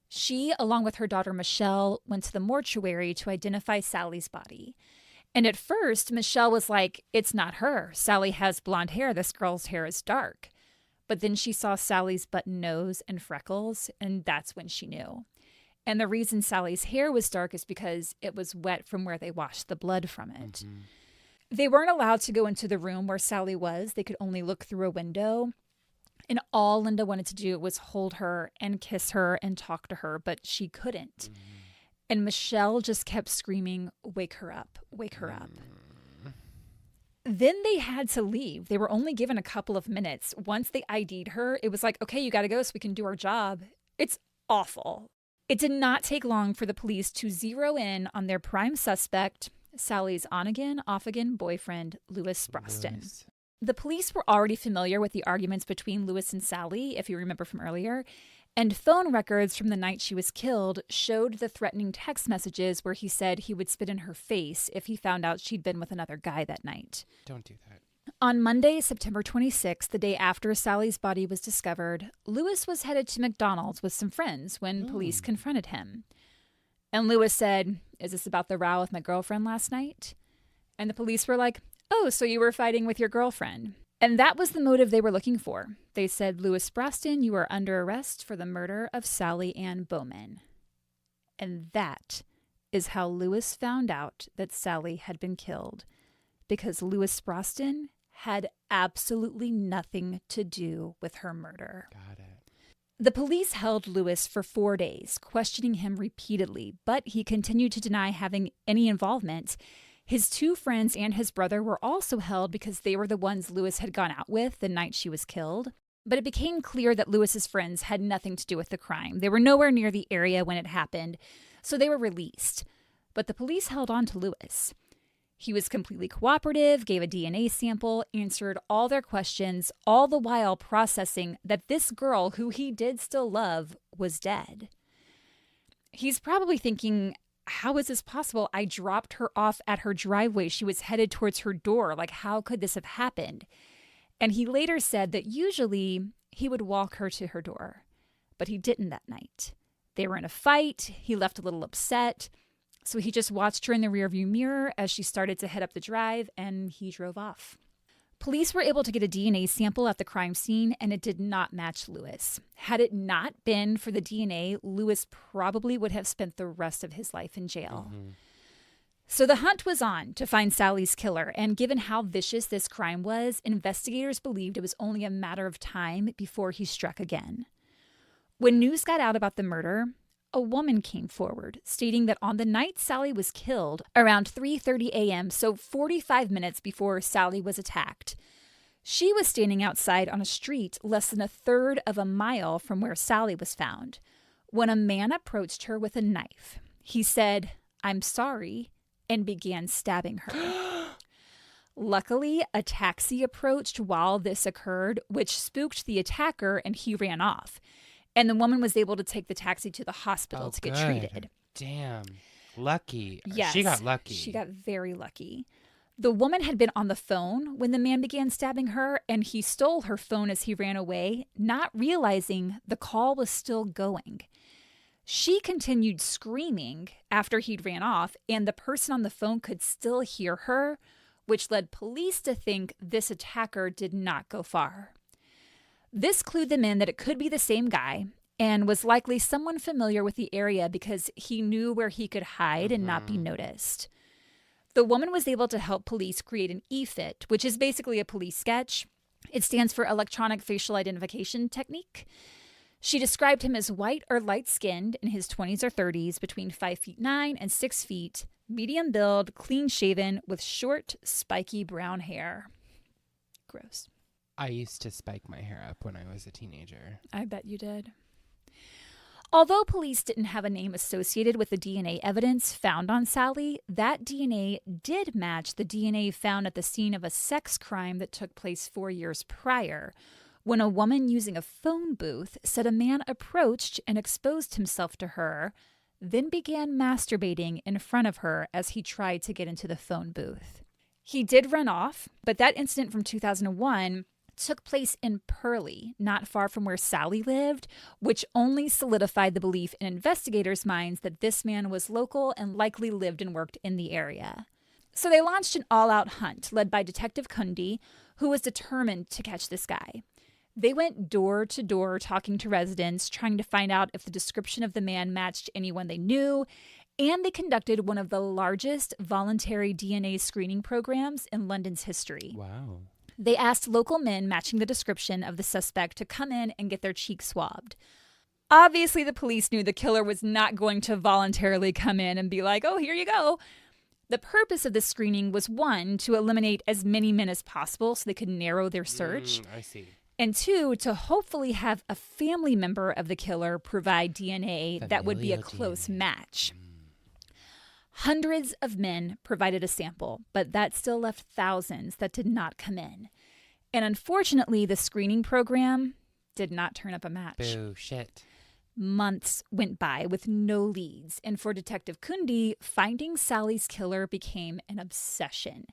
She, along with her daughter Michelle, went to the mortuary to identify Sally's body. And at first, Michelle was like, "It's not her. Sally has blonde hair. This girl's hair is dark." But then she saw Sally's button nose and freckles, and that's when she knew. And the reason Sally's hair was dark is because it was wet from where they washed the blood from it. Mm-hmm. They weren't allowed to go into the room where Sally was. They could only look through a window. And all Linda wanted to do was hold her and kiss her and talk to her, but she couldn't. Mm-hmm. And Michelle just kept screaming, "Wake her up, wake her up." Then they had to leave. They were only given a couple of minutes. Once they ID'd her, it was like, "Okay, you got to go so we can do our job." It's awful. It did not take long for the police to zero in on their prime suspect, Sally's on-again, off-again boyfriend, Louis Sproston. The police were already familiar with the arguments between Louis and Sally, if you remember from earlier, and phone records from the night she was killed showed the threatening text messages where he said he would spit in her face if he found out she'd been with another guy that night. Don't do that. On Monday, September 26th, the day after Sally's body was discovered, Louis was headed to McDonald's with some friends when police confronted him. And Louis said, "Is this about the row with my girlfriend last night?" And the police were like, "Oh, so you were fighting with your girlfriend." And that was the motive they were looking for. They said, "Louis Sproston, you are under arrest for the murder of Sally Anne Bowman." And that is how Louis found out that Sally had been killed. Because Louis Sproston had absolutely nothing to do with her murder. Got it. The police held Louis for 4 days, questioning him repeatedly, but he continued to deny having any involvement. His 2 friends and his brother were also held because they were the ones Louis had gone out with the night she was killed. But it became clear that Louis's friends had nothing to do with the crime. They were nowhere near the area when it happened, so they were released. But the police held on to Louis. He was completely cooperative, gave a DNA sample, answered all their questions, all the while processing that this girl, who he did still love, was dead. He's probably thinking, how is this possible? I dropped her off at her driveway. She was headed towards her door. Like, how could this have happened? And he later said that usually he would walk her to her door, but he didn't that night. They were in a fight. He left a little upset. So he just watched her in the rearview mirror as she started to head up the drive, and he drove off. Police were able to get a DNA sample at the crime scene, and it did not match Louis. Had it not been for the DNA, Louis probably would have spent the rest of his life in jail. Mm-hmm. So the hunt was on to find Sally's killer, and given how vicious this crime was, investigators believed it was only a matter of time before he struck again. When news got out about the murder, a woman came forward, stating that on the night Sally was killed, around 3:30 a.m., so 45 minutes before Sally was attacked, she was standing outside on a street less than a third of a mile from where Sally was found, when a man approached her with a knife. He said, "I'm sorry," and began stabbing her. Luckily, a taxi approached while this occurred, which spooked the attacker, and he ran off. And the woman was able to take the taxi to the hospital to get treated. Damn. Lucky. Yes. She got lucky. She got very lucky. The woman had been on the phone when the man began stabbing her, and he stole her phone as he ran away, not realizing the call was still going. She continued screaming after he'd ran off, and the person on the phone could still hear her which led police to think this attacker did not go far. This clued them in that it could be the same guy and was likely someone familiar with the area because he knew where he could hide and not be noticed. The woman was able to help police create an EFIT, which is basically a police sketch. It stands for Electronic Facial Identification Technique. She described him as white or light-skinned, in his 20s or 30s, between 5'9" and 6 feet, medium build, clean-shaven, with short, spiky brown hair. Gross. I used to spike my hair up when I was a teenager. I bet you did. Although police didn't have a name associated with the DNA evidence found on Sally, that DNA did match the DNA found at the scene of a sex crime that took place 4 years prior, when a woman using a phone booth said a man approached and exposed himself to her, then began masturbating in front of her as he tried to get into the phone booth. He did run off, but that incident from 2001 took place in Purley, not far from where Sally lived, which only solidified the belief in investigators' minds that this man was local and likely lived and worked in the area. So they launched an all-out hunt led by Detective Kunde, who was determined to catch this guy. They went door to door talking to residents, trying to find out if the description of the man matched anyone they knew, and they conducted one of the largest voluntary DNA screening programs in London's history. Wow. They asked local men matching the description of the suspect to come in and get their cheeks swabbed. Obviously, the police knew the killer was not going to voluntarily come in and be like, oh, here you go. The purpose of this screening was, one, to eliminate as many men as possible so they could narrow their search. I see. And two, to hopefully have a family member of the killer provide DNA that would be a close match. Hundreds of men provided a sample, but that still left thousands that did not come in. And unfortunately, the screening program did not turn up a match. Boo, shit. Months went by with no leads, and for Detective Kunde, finding Sally's killer became an obsession.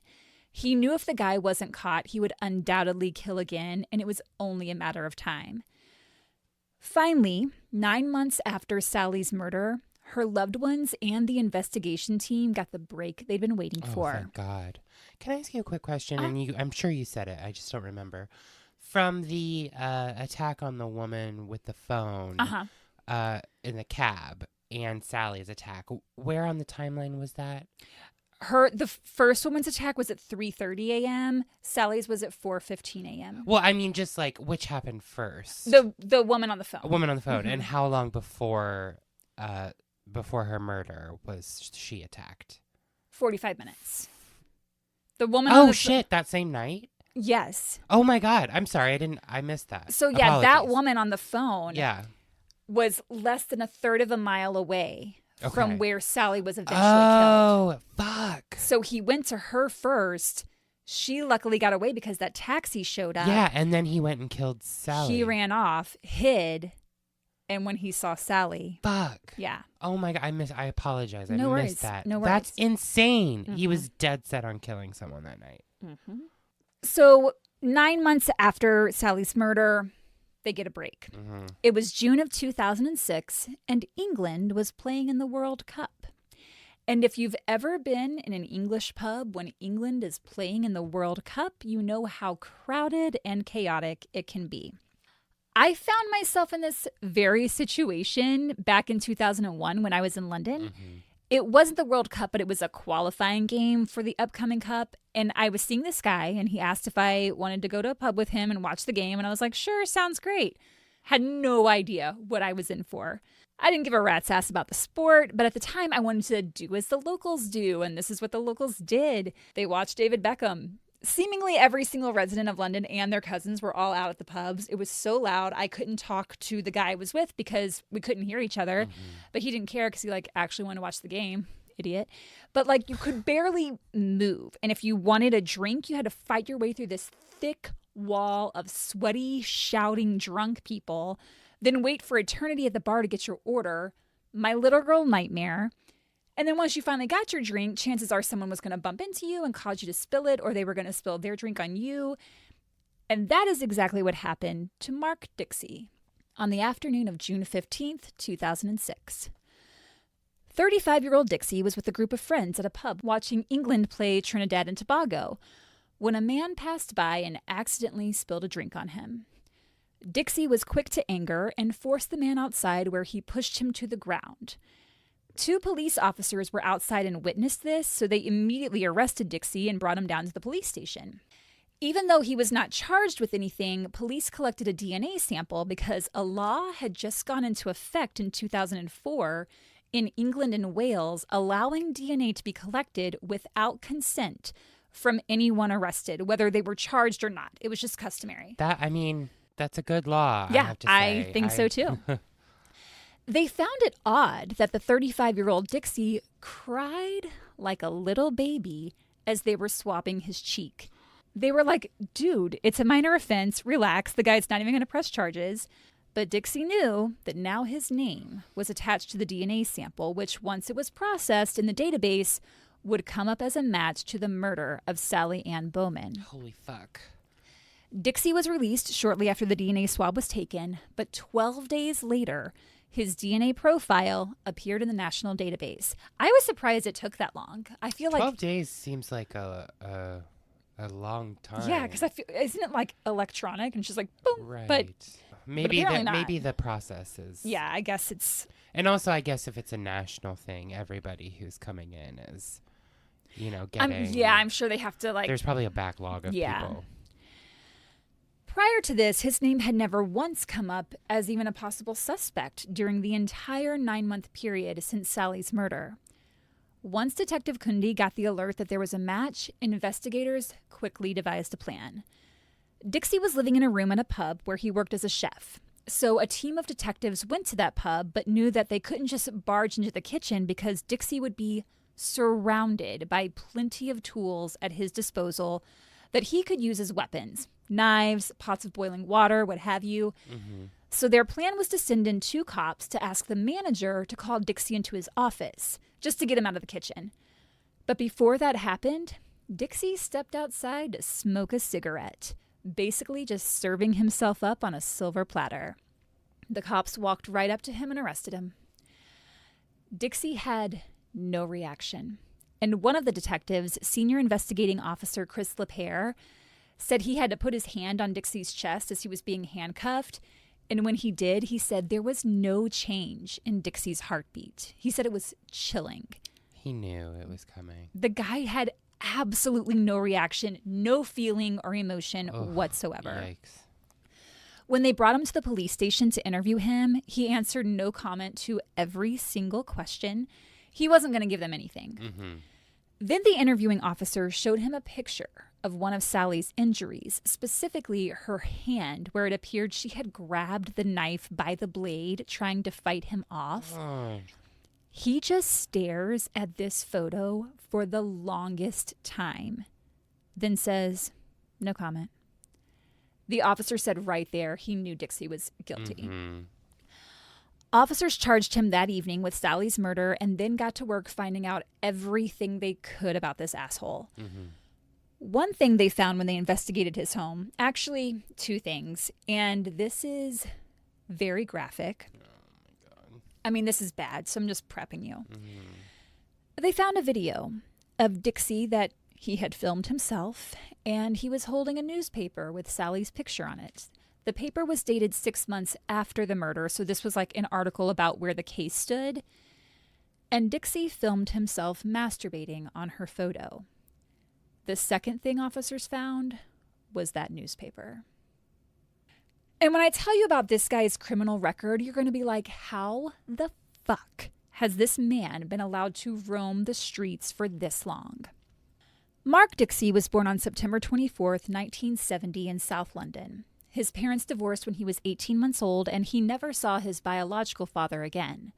He knew if the guy wasn't caught, he would undoubtedly kill again, and it was only a matter of time. Finally, 9 months after Sally's murder, her loved ones and the investigation team got the break they'd been waiting for. Oh, thank God. Can I ask you a quick question? And I'm sure you said it. I just don't remember. From the attack on the woman with the phone in the cab and Sally's attack, where on the timeline was that? The first woman's attack was at 3:30 a.m. Sally's was at 4:15 a.m. Well, I mean, just like, which happened first? The woman on the phone. A woman on the phone. Mm-hmm. And how long before her murder was she attacked? 45 minutes. The woman. Oh, shit! That same night? Yes. Oh my God! I'm sorry, I missed that. So yeah, Apologies. that woman on the phone. Yeah. Was less than a third of a mile away from where Sally was eventually killed. Oh, fuck! So he went to her first. She luckily got away because that taxi showed up. Yeah, and then he went and killed Sally. He ran off, hid, and when he saw Sally. Fuck. Yeah. Oh my God, I apologize. No I worries. missed that. No worries. That's insane. Mm-hmm. He was dead set on killing someone that night. Mm-hmm. So 9 months after Sally's murder, they get a break. Mm-hmm. It was June of 2006, and England was playing in the World Cup. And if you've ever been in an English pub when England is playing in the World Cup, you know how crowded and chaotic it can be. I found myself in this very situation back in 2001 when I was in London. Mm-hmm. It wasn't the World Cup, but it was a qualifying game for the upcoming cup. And I was seeing this guy, and he asked if I wanted to go to a pub with him and watch the game. And I was like, sure, sounds great. Had no idea what I was in for. I didn't give a rat's ass about the sport, but at the time I wanted to do as the locals do. And this is what the locals did. They watched David Beckham. Seemingly every single resident of London and their cousins were all out at the pubs. It was so loud, I couldn't talk to the guy I was with because we couldn't hear each other. Mm-hmm. But he didn't care because he actually wanted to watch the game. Idiot. But you could barely move. And if you wanted a drink, you had to fight your way through this thick wall of sweaty, shouting, drunk people. Then wait for eternity at the bar to get your order. My little girl nightmare. And then once you finally got your drink, chances are someone was going to bump into you and cause you to spill it, or they were going to spill their drink on you. And that is exactly what happened to Mark Dixie on the afternoon of June 15th, 2006. 35-year-old Dixie was with a group of friends at a pub watching England play Trinidad and Tobago when a man passed by and accidentally spilled a drink on him. Dixie was quick to anger and forced the man outside, where he pushed him to the ground. 2 police officers were outside and witnessed this, so they immediately arrested Dixie and brought him down to the police station. Even though he was not charged with anything, police collected a DNA sample because a law had just gone into effect in 2004 in England and Wales, allowing DNA to be collected without consent from anyone arrested, whether they were charged or not. It was just customary. That's a good law. Yeah, I have to say. I think so too. They found it odd that the 35-year-old Dixie cried like a little baby as they were swabbing his cheek. They were like, dude, it's a minor offense. Relax. The guy's not even going to press charges. But Dixie knew that now his name was attached to the DNA sample, which once it was processed in the database would come up as a match to the murder of Sally Anne Bowman. Holy fuck. Dixie was released shortly after the DNA swab was taken, but 12 days later, his DNA profile appeared in the national database. I was surprised it took that long. I feel 12 days seems like a long time. Yeah, because isn't it like electronic and she's like, boom. Right. But maybe the process is. Yeah, I guess it's. And also, I guess if it's a national thing, everybody who's coming in is, getting. I'm sure they have to There's probably a backlog of people. Prior to this, his name had never once come up as even a possible suspect during the entire 9-month period since Sally's murder. Once Detective Kundi got the alert that there was a match, investigators quickly devised a plan. Dixie was living in a room at a pub where he worked as a chef. So a team of detectives went to that pub, but knew that they couldn't just barge into the kitchen because Dixie would be surrounded by plenty of tools at his disposal that he could use as weapons. Knives, pots of boiling water, what have you. Mm-hmm. So their plan was to send in 2 cops to ask the manager to call Dixie into his office, just to get him out of the kitchen. But before that happened, Dixie stepped outside to smoke a cigarette, basically just serving himself up on a silver platter. The cops walked right up to him and arrested him. Dixie had no reaction. And one of the detectives, Senior Investigating Officer Chris LePere, said he had to put his hand on Dixie's chest as he was being handcuffed. And when he did, he said there was no change in Dixie's heartbeat. He said it was chilling. He knew it was coming. The guy had absolutely no reaction, no feeling or emotion whatsoever. Yikes. When they brought him to the police station to interview him, he answered no comment to every single question. He wasn't going to give them anything. Mm-hmm. Then the interviewing officer showed him a picture of one of Sally's injuries, specifically her hand, where it appeared she had grabbed the knife by the blade, trying to fight him off. He just stares at this photo for the longest time, then says, no comment. The officer said right there he knew Dixie was guilty. Mm-hmm. Officers charged him that evening with Sally's murder and then got to work finding out everything they could about this asshole. Mm-hmm. One thing they found when they investigated his home, actually 2 things, and this is very graphic. Oh my God. I mean, this is bad, so I'm just prepping you. Mm-hmm. They found a video of Dixie that he had filmed himself, and he was holding a newspaper with Sally's picture on it. The paper was dated 6 months after the murder, so this was like an article about where the case stood. And Dixie filmed himself masturbating on her photo. The second thing officers found was that newspaper. And when I tell you about this guy's criminal record, you're going to be like, how the fuck has this man been allowed to roam the streets for this long? Mark Dixie was born on September 24th, 1970 in South London. His parents divorced when he was 18 months old, and he never saw his biological father again.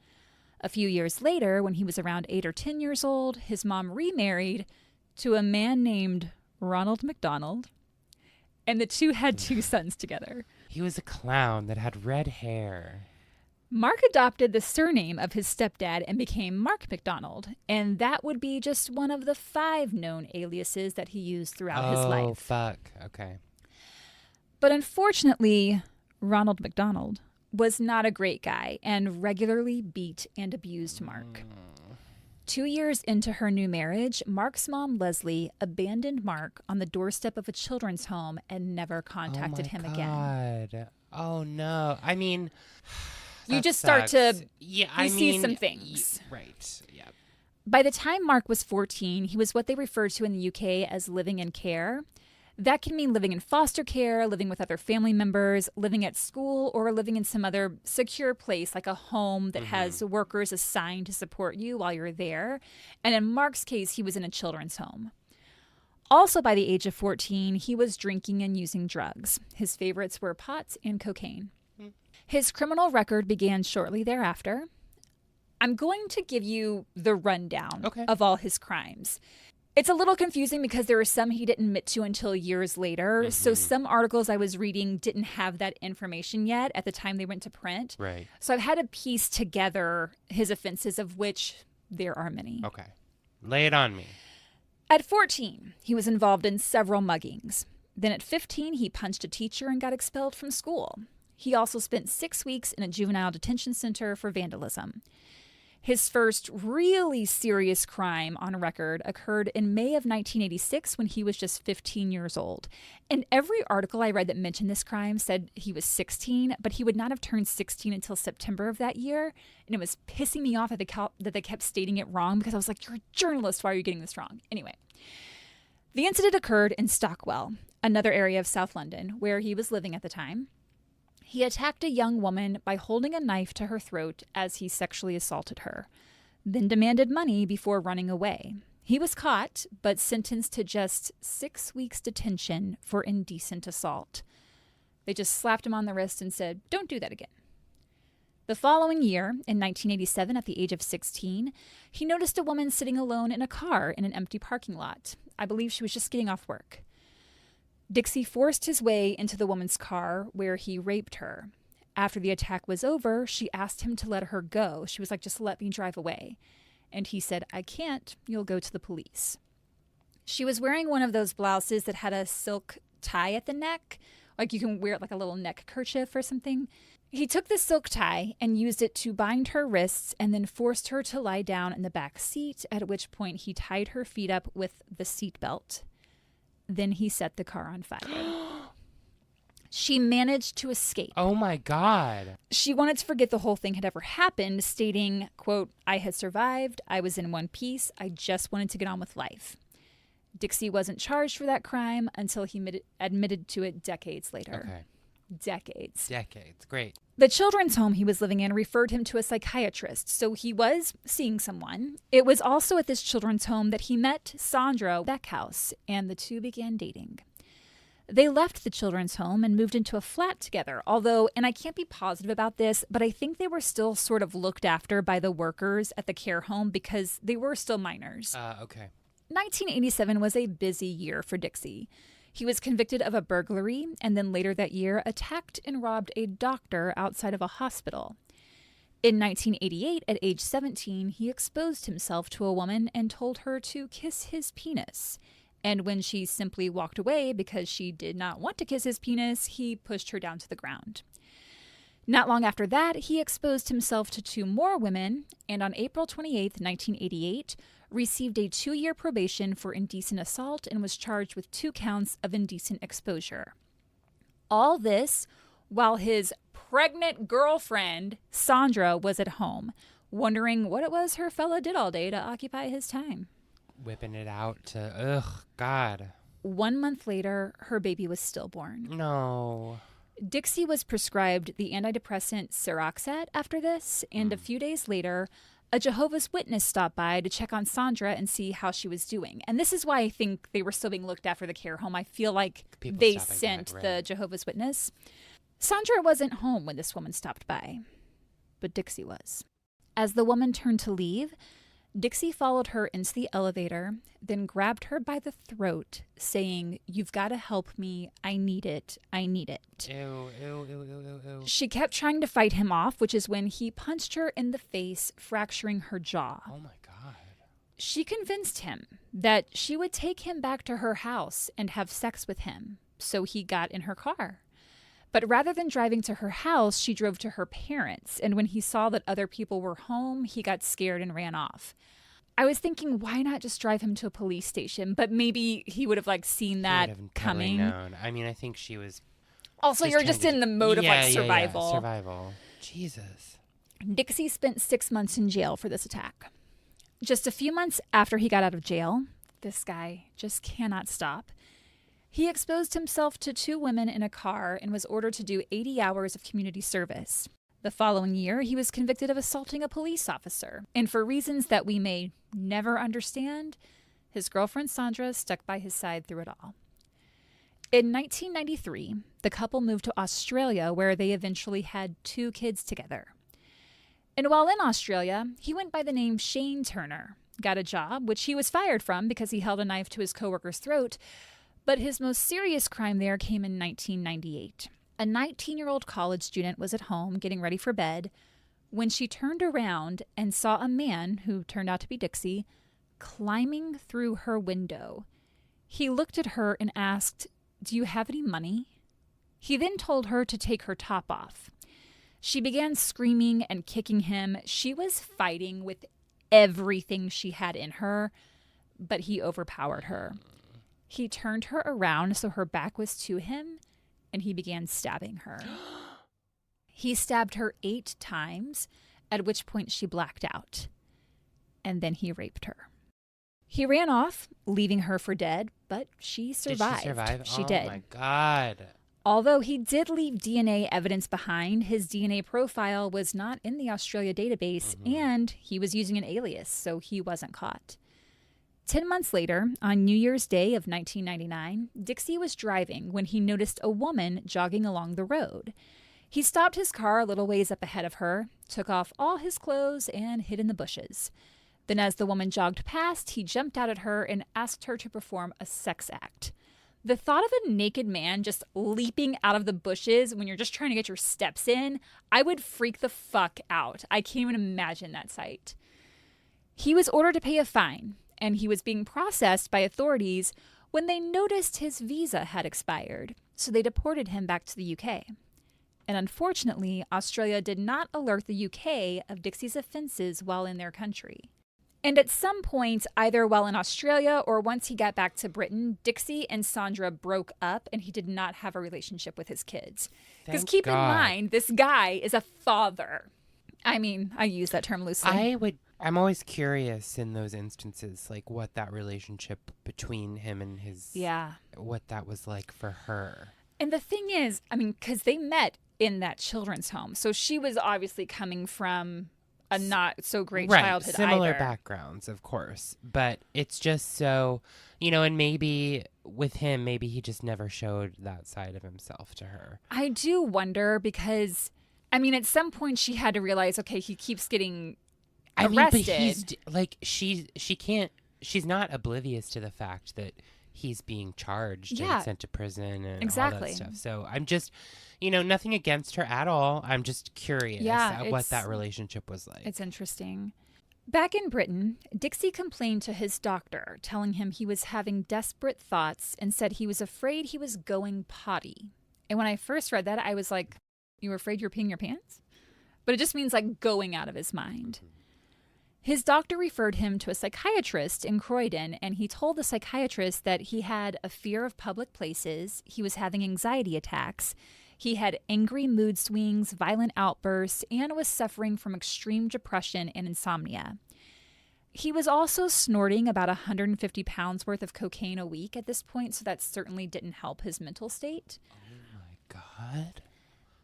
A few years later, when he was around 8 or 10 years old, his mom remarried to a man named Ronald McDonald, and the 2 had 2 sons together. He was a clown that had red hair. Mark adopted the surname of his stepdad and became Mark McDonald, and that would be just one of the 5 known aliases that he used throughout his life. Oh, fuck. Okay. But unfortunately, Ronald McDonald was not a great guy and regularly beat and abused Mark. 2 years into her new marriage, Mark's mom, Leslie, abandoned Mark on the doorstep of a children's home and never contacted him again. Oh, no. I mean, you just start to see some things. Right. Yeah. By the time Mark was 14, he was what they refer to in the UK as living in care. That can mean living in foster care, living with other family members, living at school, or living in some other secure place like a home that has workers assigned to support you while you're there. And in Mark's case, he was in a children's home. Also, by the age of 14, he was drinking and using drugs. His favorites were pot and cocaine. His criminal record began shortly thereafter. I'm going to give you the rundown of all his crimes. It's a little confusing because there are some he didn't admit to until years later. So some articles I was reading didn't have that information yet at the time they went to print. Right. So I've had to piece together his offenses, of which there are many. Okay. Lay it on me. At 14, he was involved in several muggings. Then at 15, he punched a teacher and got expelled from school. He also spent 6 weeks in a juvenile detention center for vandalism. His first really serious crime on record occurred in May of 1986 when he was just 15 years old. And every article I read that mentioned this crime said he was 16, but he would not have turned 16 until September of that year. And it was pissing me off that they kept stating it wrong because I was like, you're a journalist, why are you getting this wrong? Anyway, the incident occurred in Stockwell, another area of South London, where he was living at the time. He attacked a young woman by holding a knife to her throat as he sexually assaulted her, then demanded money before running away. He was caught, but sentenced to just 6 weeks detention for indecent assault. They just slapped him on the wrist and said, don't do that again. The following year, in 1987, at the age of 16, he noticed a woman sitting alone in a car in an empty parking lot. I believe she was just getting off work. Dixie forced his way into the woman's car where he raped her. After the attack was over, she asked him to let her go. She was like, just let me drive away. And he said, I can't. You'll go to the police. She was wearing one of those blouses that had a silk tie at the neck. Like you can wear it like a little neck kerchief or something. He took the silk tie and used it to bind her wrists and then forced her to lie down in the back seat, at which point he tied her feet up with the seat belt. Then he set the car on fire. She managed to escape. Oh, my God. She wanted to forget the whole thing had ever happened, stating, quote, I had survived. I was in one piece. I just wanted to get on with life. Dixie wasn't charged for that crime until he admitted to it decades later. Okay. Decades. Great. The children's home he was living in referred him to a psychiatrist, so he was seeing someone. It was also at this children's home that he met Sandra Beckhouse, and the two began dating. They left the children's home and moved into a flat together, although, and I can't be positive about this, but I think they were still sort of looked after by the workers at the care home because they were still minors. Okay. 1987 was a busy year for Dixie. He was convicted of a burglary and then later that year attacked and robbed a doctor outside of a hospital. In 1988, at age 17, he exposed himself to a woman and told her to kiss his penis. And when she simply walked away because she did not want to kiss his penis, he pushed her down to the ground. Not long after that, he exposed himself to 2 more women, and on April 28, 1988, received a 2-year probation for indecent assault and was charged with 2 counts of indecent exposure. All this while his pregnant girlfriend, Sandra, was at home, wondering what it was her fella did all day to occupy his time. Whipping it out to, God. 1 month later, her baby was stillborn. No. Dixie was prescribed the antidepressant Seroxat after this, and a few days later, a Jehovah's Witness stopped by to check on Sandra and see how she was doing. And this is why I think they were still being looked after the care home. I feel like they sent the Jehovah's Witness. Sandra wasn't home when this woman stopped by, but Dixie was. As the woman turned to leave, Dixie followed her into the elevator, then grabbed her by the throat, saying, "You've got to help me. I need it. I need it." Ew, ew, ew, ew, ew. She kept trying to fight him off, which is when he punched her in the face, fracturing her jaw. Oh, my God. She convinced him that she would take him back to her house and have sex with him, so he got in her car. But rather than driving to her house, she drove to her parents, and when he saw that other people were home, he got scared and ran off. I was thinking, why not just drive him to a police station? But maybe he would have like seen that coming. Known. I mean, I think she was. Also, you're just in the mode of like survival. Yeah. Survival. Jesus. Dixie spent 6 months in jail for this attack. Just a few months after he got out of jail, this guy just cannot stop. He exposed himself to 2 women in a car and was ordered to do 80 hours of community service. The following year, he was convicted of assaulting a police officer. And for reasons that we may never understand, his girlfriend Sandra stuck by his side through it all. In 1993, the couple moved to Australia, where they eventually had 2 kids together. And while in Australia, he went by the name Shane Turner, got a job, which he was fired from because he held a knife to his coworker's throat. But his most serious crime there came in 1998. A 19-year-old college student was at home getting ready for bed when she turned around and saw a man, who turned out to be Dixie, climbing through her window. He looked at her and asked, "Do you have any money?" He then told her to take her top off. She began screaming and kicking him. She was fighting with everything she had in her, but he overpowered her. He turned her around so her back was to him, and he began stabbing her. He stabbed her 8 times, at which point she blacked out. And then he raped her. He ran off, leaving her for dead, but she survived. Did she survive? She did. Oh my God. Although he did leave DNA evidence behind, his DNA profile was not in the Australia database, and he was using an alias, so he wasn't caught. 10 months later, on New Year's Day of 1999, Dixie was driving when he noticed a woman jogging along the road. He stopped his car a little ways up ahead of her, took off all his clothes, and hid in the bushes. Then as the woman jogged past, he jumped out at her and asked her to perform a sex act. The thought of a naked man just leaping out of the bushes when you're just trying to get your steps in, I would freak the fuck out. I can't even imagine that sight. He was ordered to pay a fine, and he was being processed by authorities when they noticed his visa had expired, so they deported him back to the UK. And unfortunately, Australia did not alert the UK of Dixie's offenses while in their country. And at some point, either while in Australia or once he got back to Britain, Dixie and Sandra broke up and he did not have a relationship with his kids. Because keep in mind, this guy is a father. I mean, I use that term loosely. I'm always curious in those instances, like what that relationship between him and his, what that was like for her. And the thing is, I mean, because they met in that children's home. So she was obviously coming from a not so great childhood similar either. Backgrounds, of course. But it's just so, and maybe with him, maybe he just never showed that side of himself to her. I do wonder because, I mean, at some point she had to realize, okay, he keeps getting arrested. But he's like, she can't, she's not oblivious to the fact that he's being charged and sent to prison and all that stuff. So I'm just, nothing against her at all. I'm just curious what that relationship was like. It's interesting. Back in Britain, Dixie complained to his doctor, telling him he was having desperate thoughts and said he was afraid he was going potty. And when I first read that, I was like, you were afraid you were peeing your pants? But it just means like going out of his mind. His doctor referred him to a psychiatrist in Croydon, and he told the psychiatrist that he had a fear of public places, he was having anxiety attacks, he had angry mood swings, violent outbursts, and was suffering from extreme depression and insomnia. He was also snorting about 150 pounds worth of cocaine a week at this point, so that certainly didn't help his mental state. Oh my God.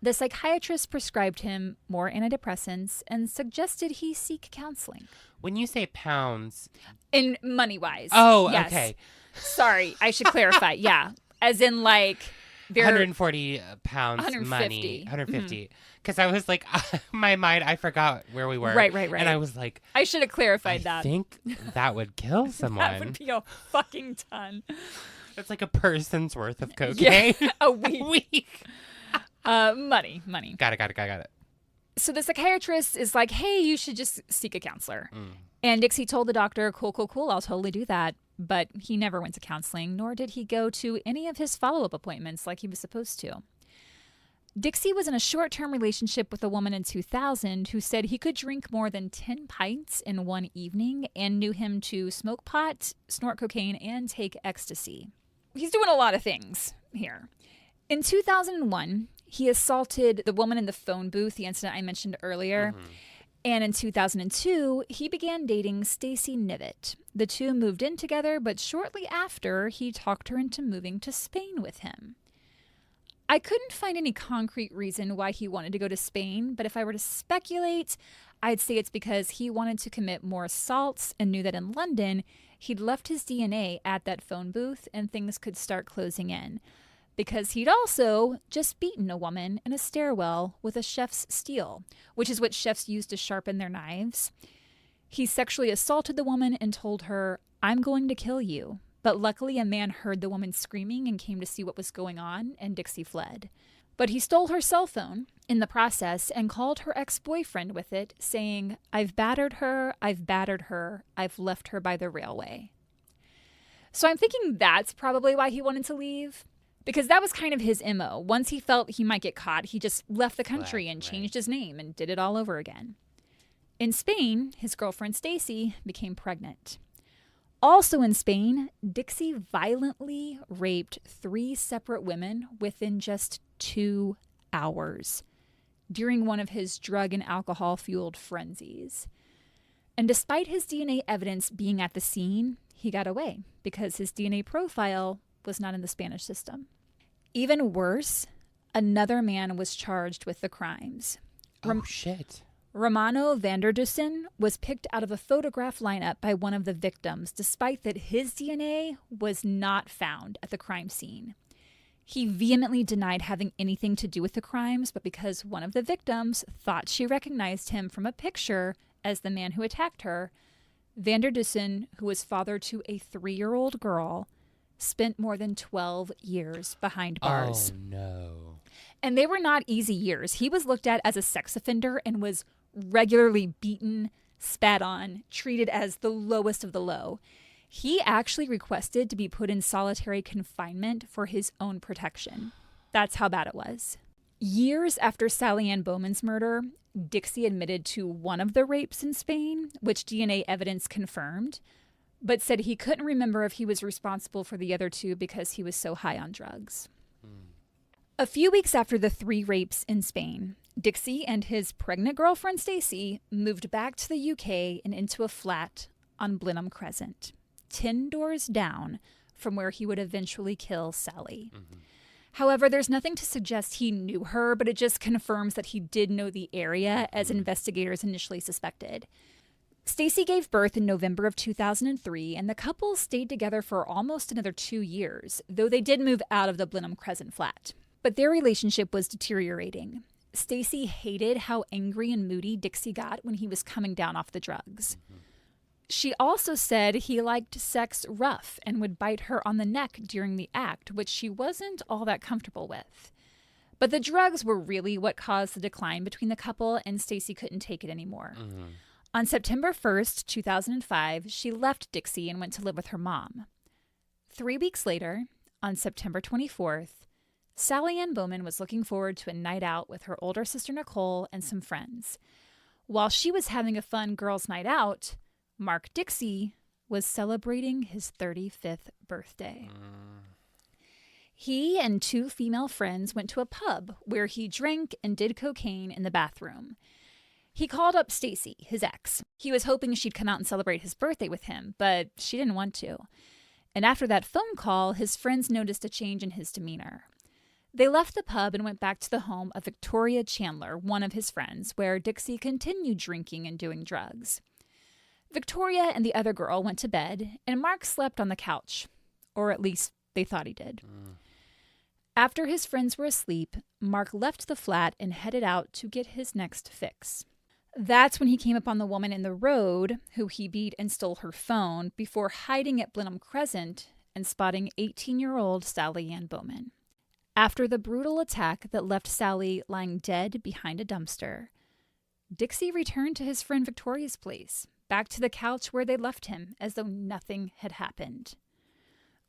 The psychiatrist prescribed him more antidepressants and suggested he seek counseling. When you say pounds... In money-wise. Oh, yes. Okay. Sorry, I should clarify. Yeah. As in, like... 140 pounds 150. Money. 150. Because I was like, my mind, I forgot where we were. Right. And I was like... I should have clarified that. I think that would kill someone. That would be a fucking ton. That's like a person's worth of cocaine. Yeah, a week. A week. Money. Got it. So the psychiatrist is like, hey, you should just seek a counselor. And Dixie told the doctor, cool, I'll totally do that. But he never went to counseling, nor did he go to any of his follow-up appointments like he was supposed to. Dixie was in a short-term relationship with a woman in 2000 who said he could drink more than 10 pints in one evening and knew him to smoke pot, snort cocaine, and take ecstasy. He's doing a lot of things here. In 2001, he assaulted the woman in the phone booth, the incident I mentioned earlier. And in 2002, he began dating Stacy Nivet. The two moved in together, but shortly after, he talked her into moving to Spain with him. I couldn't find any concrete reason why he wanted to go to Spain, but if I were to speculate, I'd say it's because he wanted to commit more assaults and knew that in London, he'd left his DNA at that phone booth and things could start closing in. Because he'd also just beaten a woman in a stairwell with a chef's steel, which is what chefs use to sharpen their knives. He sexually assaulted the woman and told her, "I'm going to kill you." But luckily, a man heard the woman screaming and came to see what was going on, and Dixie fled. But he stole her cell phone in the process and called her ex-boyfriend with it, saying, I've battered her, I've left her by the railway." So I'm thinking that's probably why he wanted to leave, because that was kind of his MO. Once he felt he might get caught, he just left the country and changed his name and did it all over again. In Spain, his girlfriend Stacy became pregnant. Also in Spain, Dixie violently raped 3 separate women within just 2 hours during one of his drug and alcohol-fueled frenzies. And despite his DNA evidence being at the scene, he got away because his DNA profile was not in the Spanish system. Even worse, another man was charged with the crimes. Shit. Romano Vanderdusen was picked out of a photograph lineup by one of the victims, despite that his DNA was not found at the crime scene. He vehemently denied having anything to do with the crimes, but because one of the victims thought she recognized him from a picture as the man who attacked her, Vanderdusen, who was father to a 3-year-old girl, spent more than 12 years behind bars. Oh, no. And they were not easy years. He was looked at as a sex offender and was regularly beaten, spat on, treated as the lowest of the low. He actually requested to be put in solitary confinement for his own protection. That's how bad it was. Years after Sally Anne Bowman's murder, Dixie admitted to one of the rapes in Spain, which DNA evidence confirmed, but said he couldn't remember if he was responsible for the other 2 because he was so high on drugs. A few weeks after the 3 rapes in Spain, Dixie and his pregnant girlfriend Stacy moved back to the UK and into a flat on Blenheim Crescent, 10 doors down from where he would eventually kill Sally. However, there's nothing to suggest he knew her, but it just confirms that he did know the area, as investigators initially suspected. Stacy gave birth in November of 2003, and the couple stayed together for almost another 2 years, though they did move out of the Blenheim Crescent flat. But their relationship was deteriorating. Stacy hated how angry and moody Dixie got when he was coming down off the drugs. She also said he liked sex rough and would bite her on the neck during the act, which she wasn't all that comfortable with. But the drugs were really what caused the decline between the couple, and Stacy couldn't take it anymore. On September 1st, 2005, she left Dixie and went to live with her mom. 3 weeks later, on September 24th, Sally Anne Bowman was looking forward to a night out with her older sister Nicole and some friends. While she was having a fun girls' night out, Mark Dixie was celebrating his 35th birthday. He and 2 female friends went to a pub where he drank and did cocaine in the bathroom. He called up Stacy, his ex. He was hoping she'd come out and celebrate his birthday with him, but she didn't want to. And after that phone call, his friends noticed a change in his demeanor. They left the pub and went back to the home of Victoria Chandler, one of his friends, where Dixie continued drinking and doing drugs. Victoria and the other girl went to bed, and Mark slept on the couch, or at least they thought he did. After his friends were asleep, Mark left the flat and headed out to get his next fix. That's when he came upon the woman in the road, who he beat and stole her phone, before hiding at Blenheim Crescent and spotting 18-year-old Sally Anne Bowman. After the brutal attack that left Sally lying dead behind a dumpster, Dixie returned to his friend Victoria's place, back to the couch where they left him, as though nothing had happened.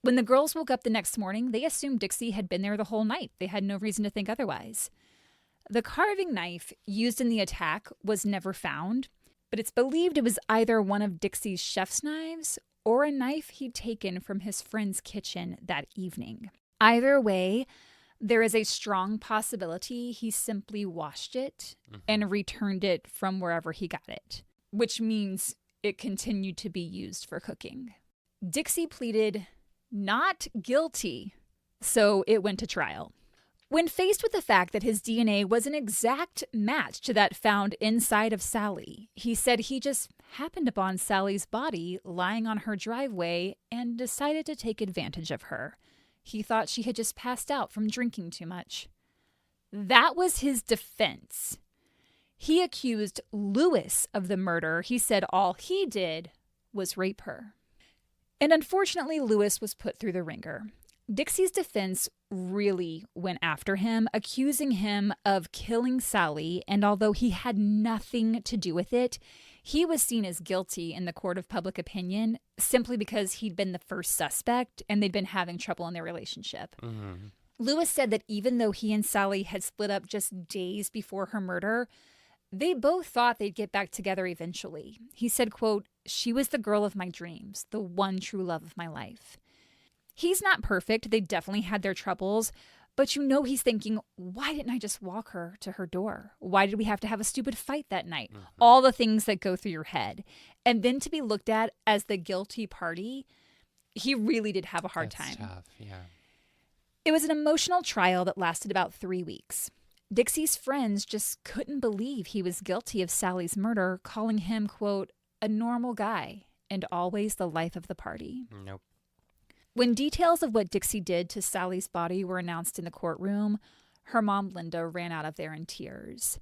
When the girls woke up the next morning, they assumed Dixie had been there the whole night. They had no reason to think otherwise. The carving knife used in the attack was never found, but it's believed it was either one of Dixie's chef's knives or a knife he'd taken from his friend's kitchen that evening. Either way, there is a strong possibility he simply washed it and returned it from wherever he got it, which means it continued to be used for cooking. Dixie pleaded not guilty, so it went to trial. When faced with the fact that his DNA was an exact match to that found inside of Sally, he said he just happened upon Sally's body lying on her driveway and decided to take advantage of her. He thought she had just passed out from drinking too much. That was his defense. He accused Lewis of the murder. He said all he did was rape her. And unfortunately, Lewis was put through the ringer. Dixie's defense really went after him, accusing him of killing Sally, and although he had nothing to do with it, he was seen as guilty in the court of public opinion simply because he'd been the first suspect and they'd been having trouble in their relationship. Lewis said that even though he and Sally had split up just days before her murder, they both thought they'd get back together eventually. He said, quote, "She was the girl of my dreams, the one true love of my life." He's not perfect. They definitely had their troubles. But you know he's thinking, why didn't I just walk her to her door? Why did we have to have a stupid fight that night? All the things that go through your head. And then to be looked at as the guilty party, he really did have a hard time. Tough, yeah. It was an emotional trial that lasted about 3 weeks. Dixie's friends just couldn't believe he was guilty of Sally's murder, calling him, quote, "a normal guy and always the life of the party." Nope. When details of what Dixie did to Sally's body were announced in the courtroom, her mom, Linda, ran out of there in tears.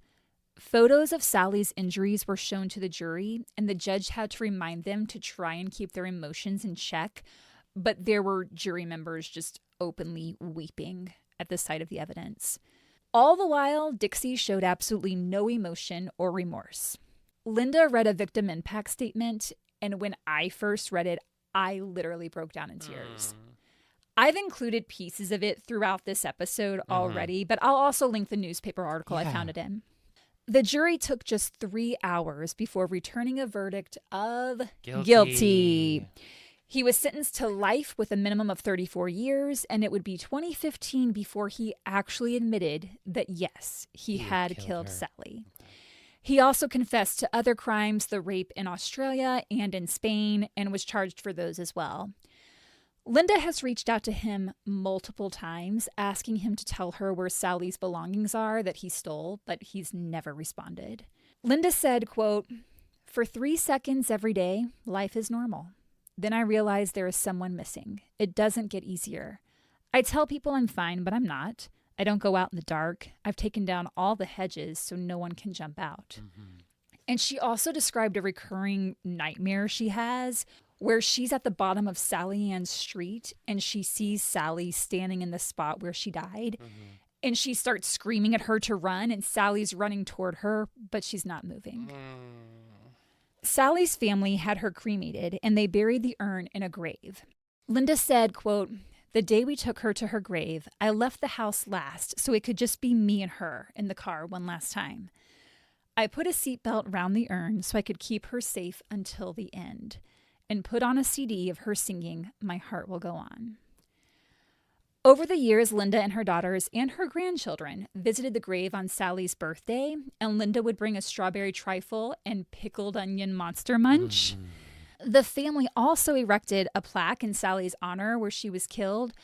Photos of Sally's injuries were shown to the jury, and the judge had to remind them to try and keep their emotions in check, but there were jury members just openly weeping at the sight of the evidence. All the while, Dixie showed absolutely no emotion or remorse. Linda read a victim impact statement, and when I first read it, I literally broke down in tears. I've included pieces of it throughout this episode already, but I'll also link the newspaper article I found it in. The jury took just 3 hours before returning a verdict of guilty. He was sentenced to life with a minimum of 34 years, and it would be 2015 before he actually admitted that, yes, he had killed Sally. He also confessed to other crimes, the rape in Australia and in Spain, and was charged for those as well. Linda has reached out to him multiple times, asking him to tell her where Sally's belongings are that he stole, but he's never responded. Linda said, quote, "For 3 seconds every day, life is normal. Then I realize there is someone missing. It doesn't get easier. I tell people I'm fine, but I'm not. I don't go out in the dark. I've taken down all the hedges so no one can jump out." And she also described a recurring nightmare she has where she's at the bottom of Sally Anne's street and she sees Sally standing in the spot where she died. And she starts screaming at her to run, and Sally's running toward her, but she's not moving. Sally's family had her cremated, and they buried the urn in a grave. Linda said, quote, "The day we took her to her grave, I left the house last so it could just be me and her in the car one last time. I put a seatbelt around the urn so I could keep her safe until the end, and put on a CD of her singing, 'My Heart Will Go On.'" Over the years, Linda and her daughters and her grandchildren visited the grave on Sally's birthday, and Linda would bring a strawberry trifle and pickled onion monster munch. The family also erected a plaque in Sally's honor where she was killed,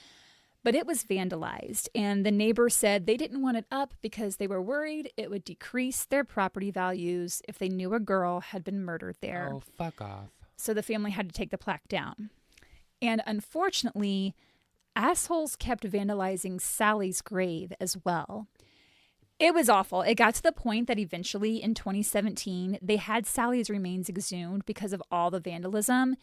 but it was vandalized, and the neighbors said they didn't want it up because they were worried it would decrease their property values if they knew a girl had been murdered there. Oh, fuck off. So the family had to take the plaque down. And unfortunately, assholes kept vandalizing Sally's grave as well. It was awful. It got to the point that eventually in 2017, they had Sally's remains exhumed because of all the vandalism,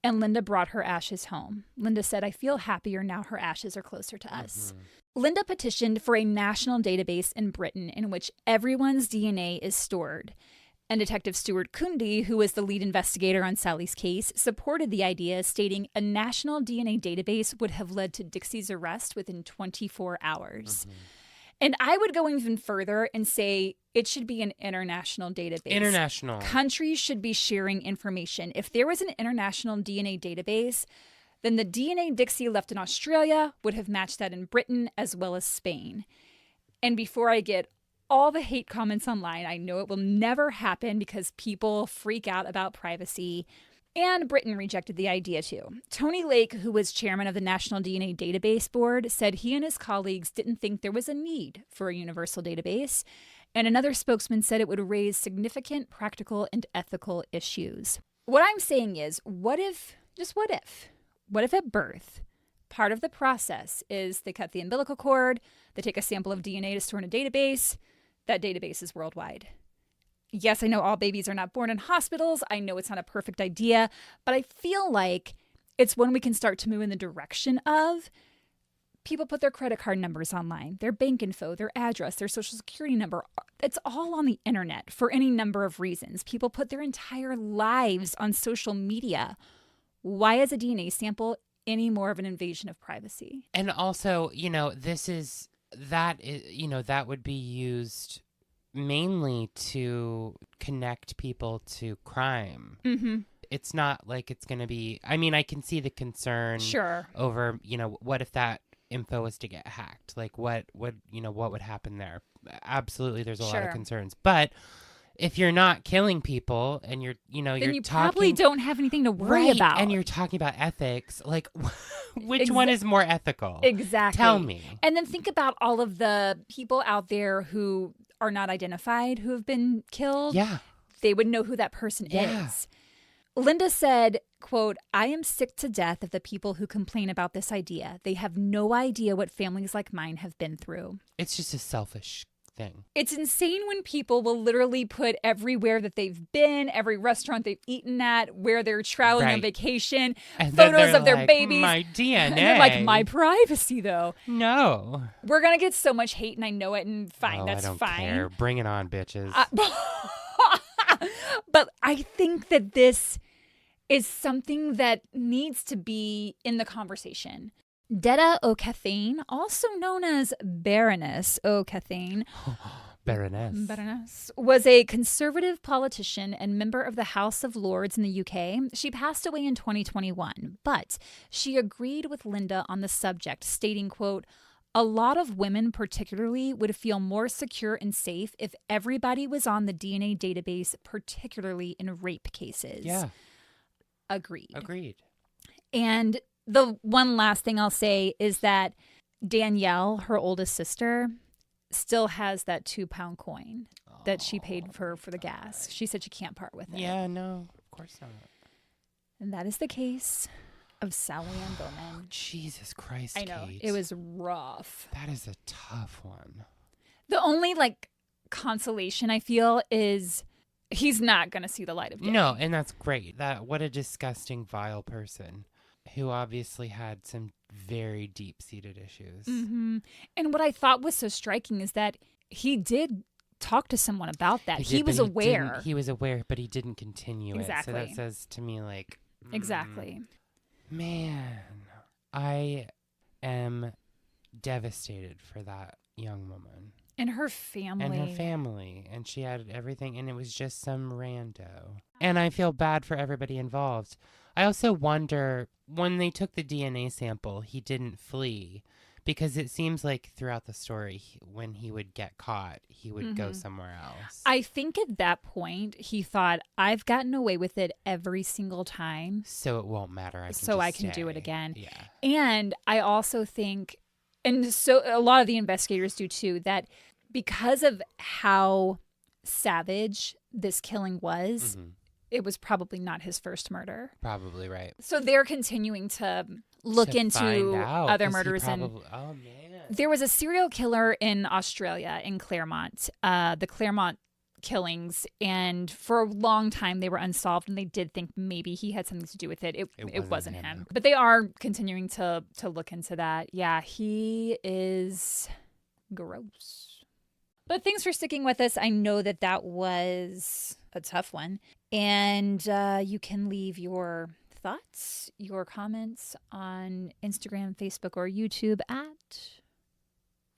and Linda brought her ashes home. Linda said, "I feel happier now her ashes are closer to us." Linda petitioned for a national database in Britain in which everyone's DNA is stored. And Detective Stuart Kunde, who was the lead investigator on Sally's case, supported the idea, stating a national DNA database would have led to Dixie's arrest within 24 hours. Mm-hmm. And I would go even further and say it should be an international database. International. Countries should be sharing information. If there was an international DNA database, then the DNA Dixie left in Australia would have matched that in Britain as well as Spain. And before I get all the hate comments online, I know it will never happen because people freak out about privacy. And Britain rejected the idea too. Tony Lake, who was chairman of the National DNA Database Board, said he and his colleagues didn't think there was a need for a universal database. And another spokesman said it would raise significant practical and ethical issues. What I'm saying is, what if at birth, part of the process is they cut the umbilical cord, they take a sample of DNA to store in a database, that database is worldwide. Yes, I know all babies are not born in hospitals. I know it's not a perfect idea, but I feel like it's when we can start to move in the direction of people put their credit card numbers online, their bank info, their address, their social security number. It's all on the internet for any number of reasons. People put their entire lives on social media. Why is a DNA sample any more of an invasion of privacy? And also, that would be used mainly to connect people to crime. Mm-hmm. It's not like it's going to be, I can see the concern over, what if that info was to get hacked? Like what would happen there? Absolutely. There's a lot of concerns, but if you're not killing people and you're probably don't have anything to worry about. And you're talking about ethics, like which one is more ethical? Exactly. Tell me. And then think about all of the people out there who are not identified who have been killed. Yeah. They would know who that person is. Linda said, quote, "I am sick to death of the people who complain about this idea. They have no idea what families like mine have been through." It's just a selfish thing. It's insane when people will literally put everywhere that they've been, every restaurant they've eaten at, where they're traveling on vacation, and photos of their babies. My DNA. And they're like, my privacy, though. No. We're going to get so much hate, and I know it, and fine, that's I don't fine. care. Bring it on, bitches. But I think that this is something that needs to be in the conversation. Detta O'Cathane, also known as Baroness O'Cathane, Baroness, was a conservative politician and member of the House of Lords in the UK. She passed away in 2021, but she agreed with Linda on the subject, stating, quote, "A lot of women particularly would feel more secure and safe if everybody was on the DNA database, particularly in rape cases." Yeah. Agreed. And the one last thing I'll say is that Danielle, her oldest sister, still has that 2-pound coin that she paid for the gas. She said she can't part with it. Yeah, no, of course not. And that is the case of Sally Anne Bowman. Oh, Jesus Christ, I know. Kate. It was rough. That is a tough one. The only, consolation I feel is he's not going to see the light of day. No, and that's great. What a disgusting, vile person who obviously had some very deep-seated issues. Mm-hmm. And what I thought was so striking is that he did talk to someone about that. He was aware. He was aware, but he didn't continue it. So that says to me, Exactly. Man, I am devastated for that young woman. And her family. And she had everything, and it was just some rando. And I feel bad for everybody involved. I also wonder, when they took the DNA sample, he didn't flee. Because it seems like throughout the story, when he would get caught, he would go somewhere else. I think at that point, he thought, I've gotten away with it every single time. So it won't matter. I can do it again. Yeah. And I also think, and so a lot of the investigators do too, that because of how savage this killing was, it was probably not his first murder. Probably right. So they're continuing to look into other murders. Oh, man. There was a serial killer in Australia, in Claremont, the Claremont killings. And for a long time, they were unsolved, and they did think maybe he had something to do with it. It wasn't him. But they are continuing to look into that. Yeah, he is gross. But thanks for sticking with us. I know that was a tough one. And you can leave your thoughts, your comments on Instagram, Facebook, or YouTube at...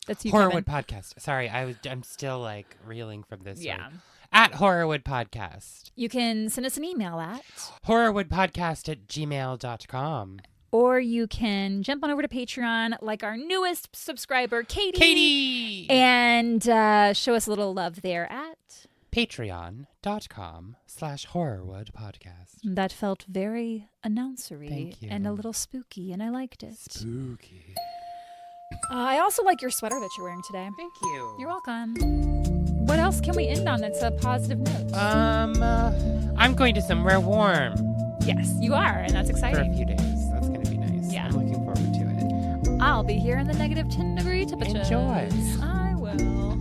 That's you, Horrorwood Kevin. Podcast. Sorry, I'm still like reeling from this Yeah. one. At Horrorwood Podcast. You can send us an email at... horrorwoodpodcast@gmail.com. Or you can jump on over to Patreon like our newest subscriber, Katie. Katie! And show us a little love there at... patreon.com/horrorwoodpodcast. That felt very announcery. Thank you. And a little spooky, and I liked it. Spooky. I also like your sweater that you're wearing today. Thank you. You're welcome. What else can we end on that's a positive note? I'm going to somewhere warm Yes, you are, and that's for a exciting. few days. That's going to be nice. Yeah. I'm looking forward to it. I'll be here in the -10 degree temperature. Enjoy. I will.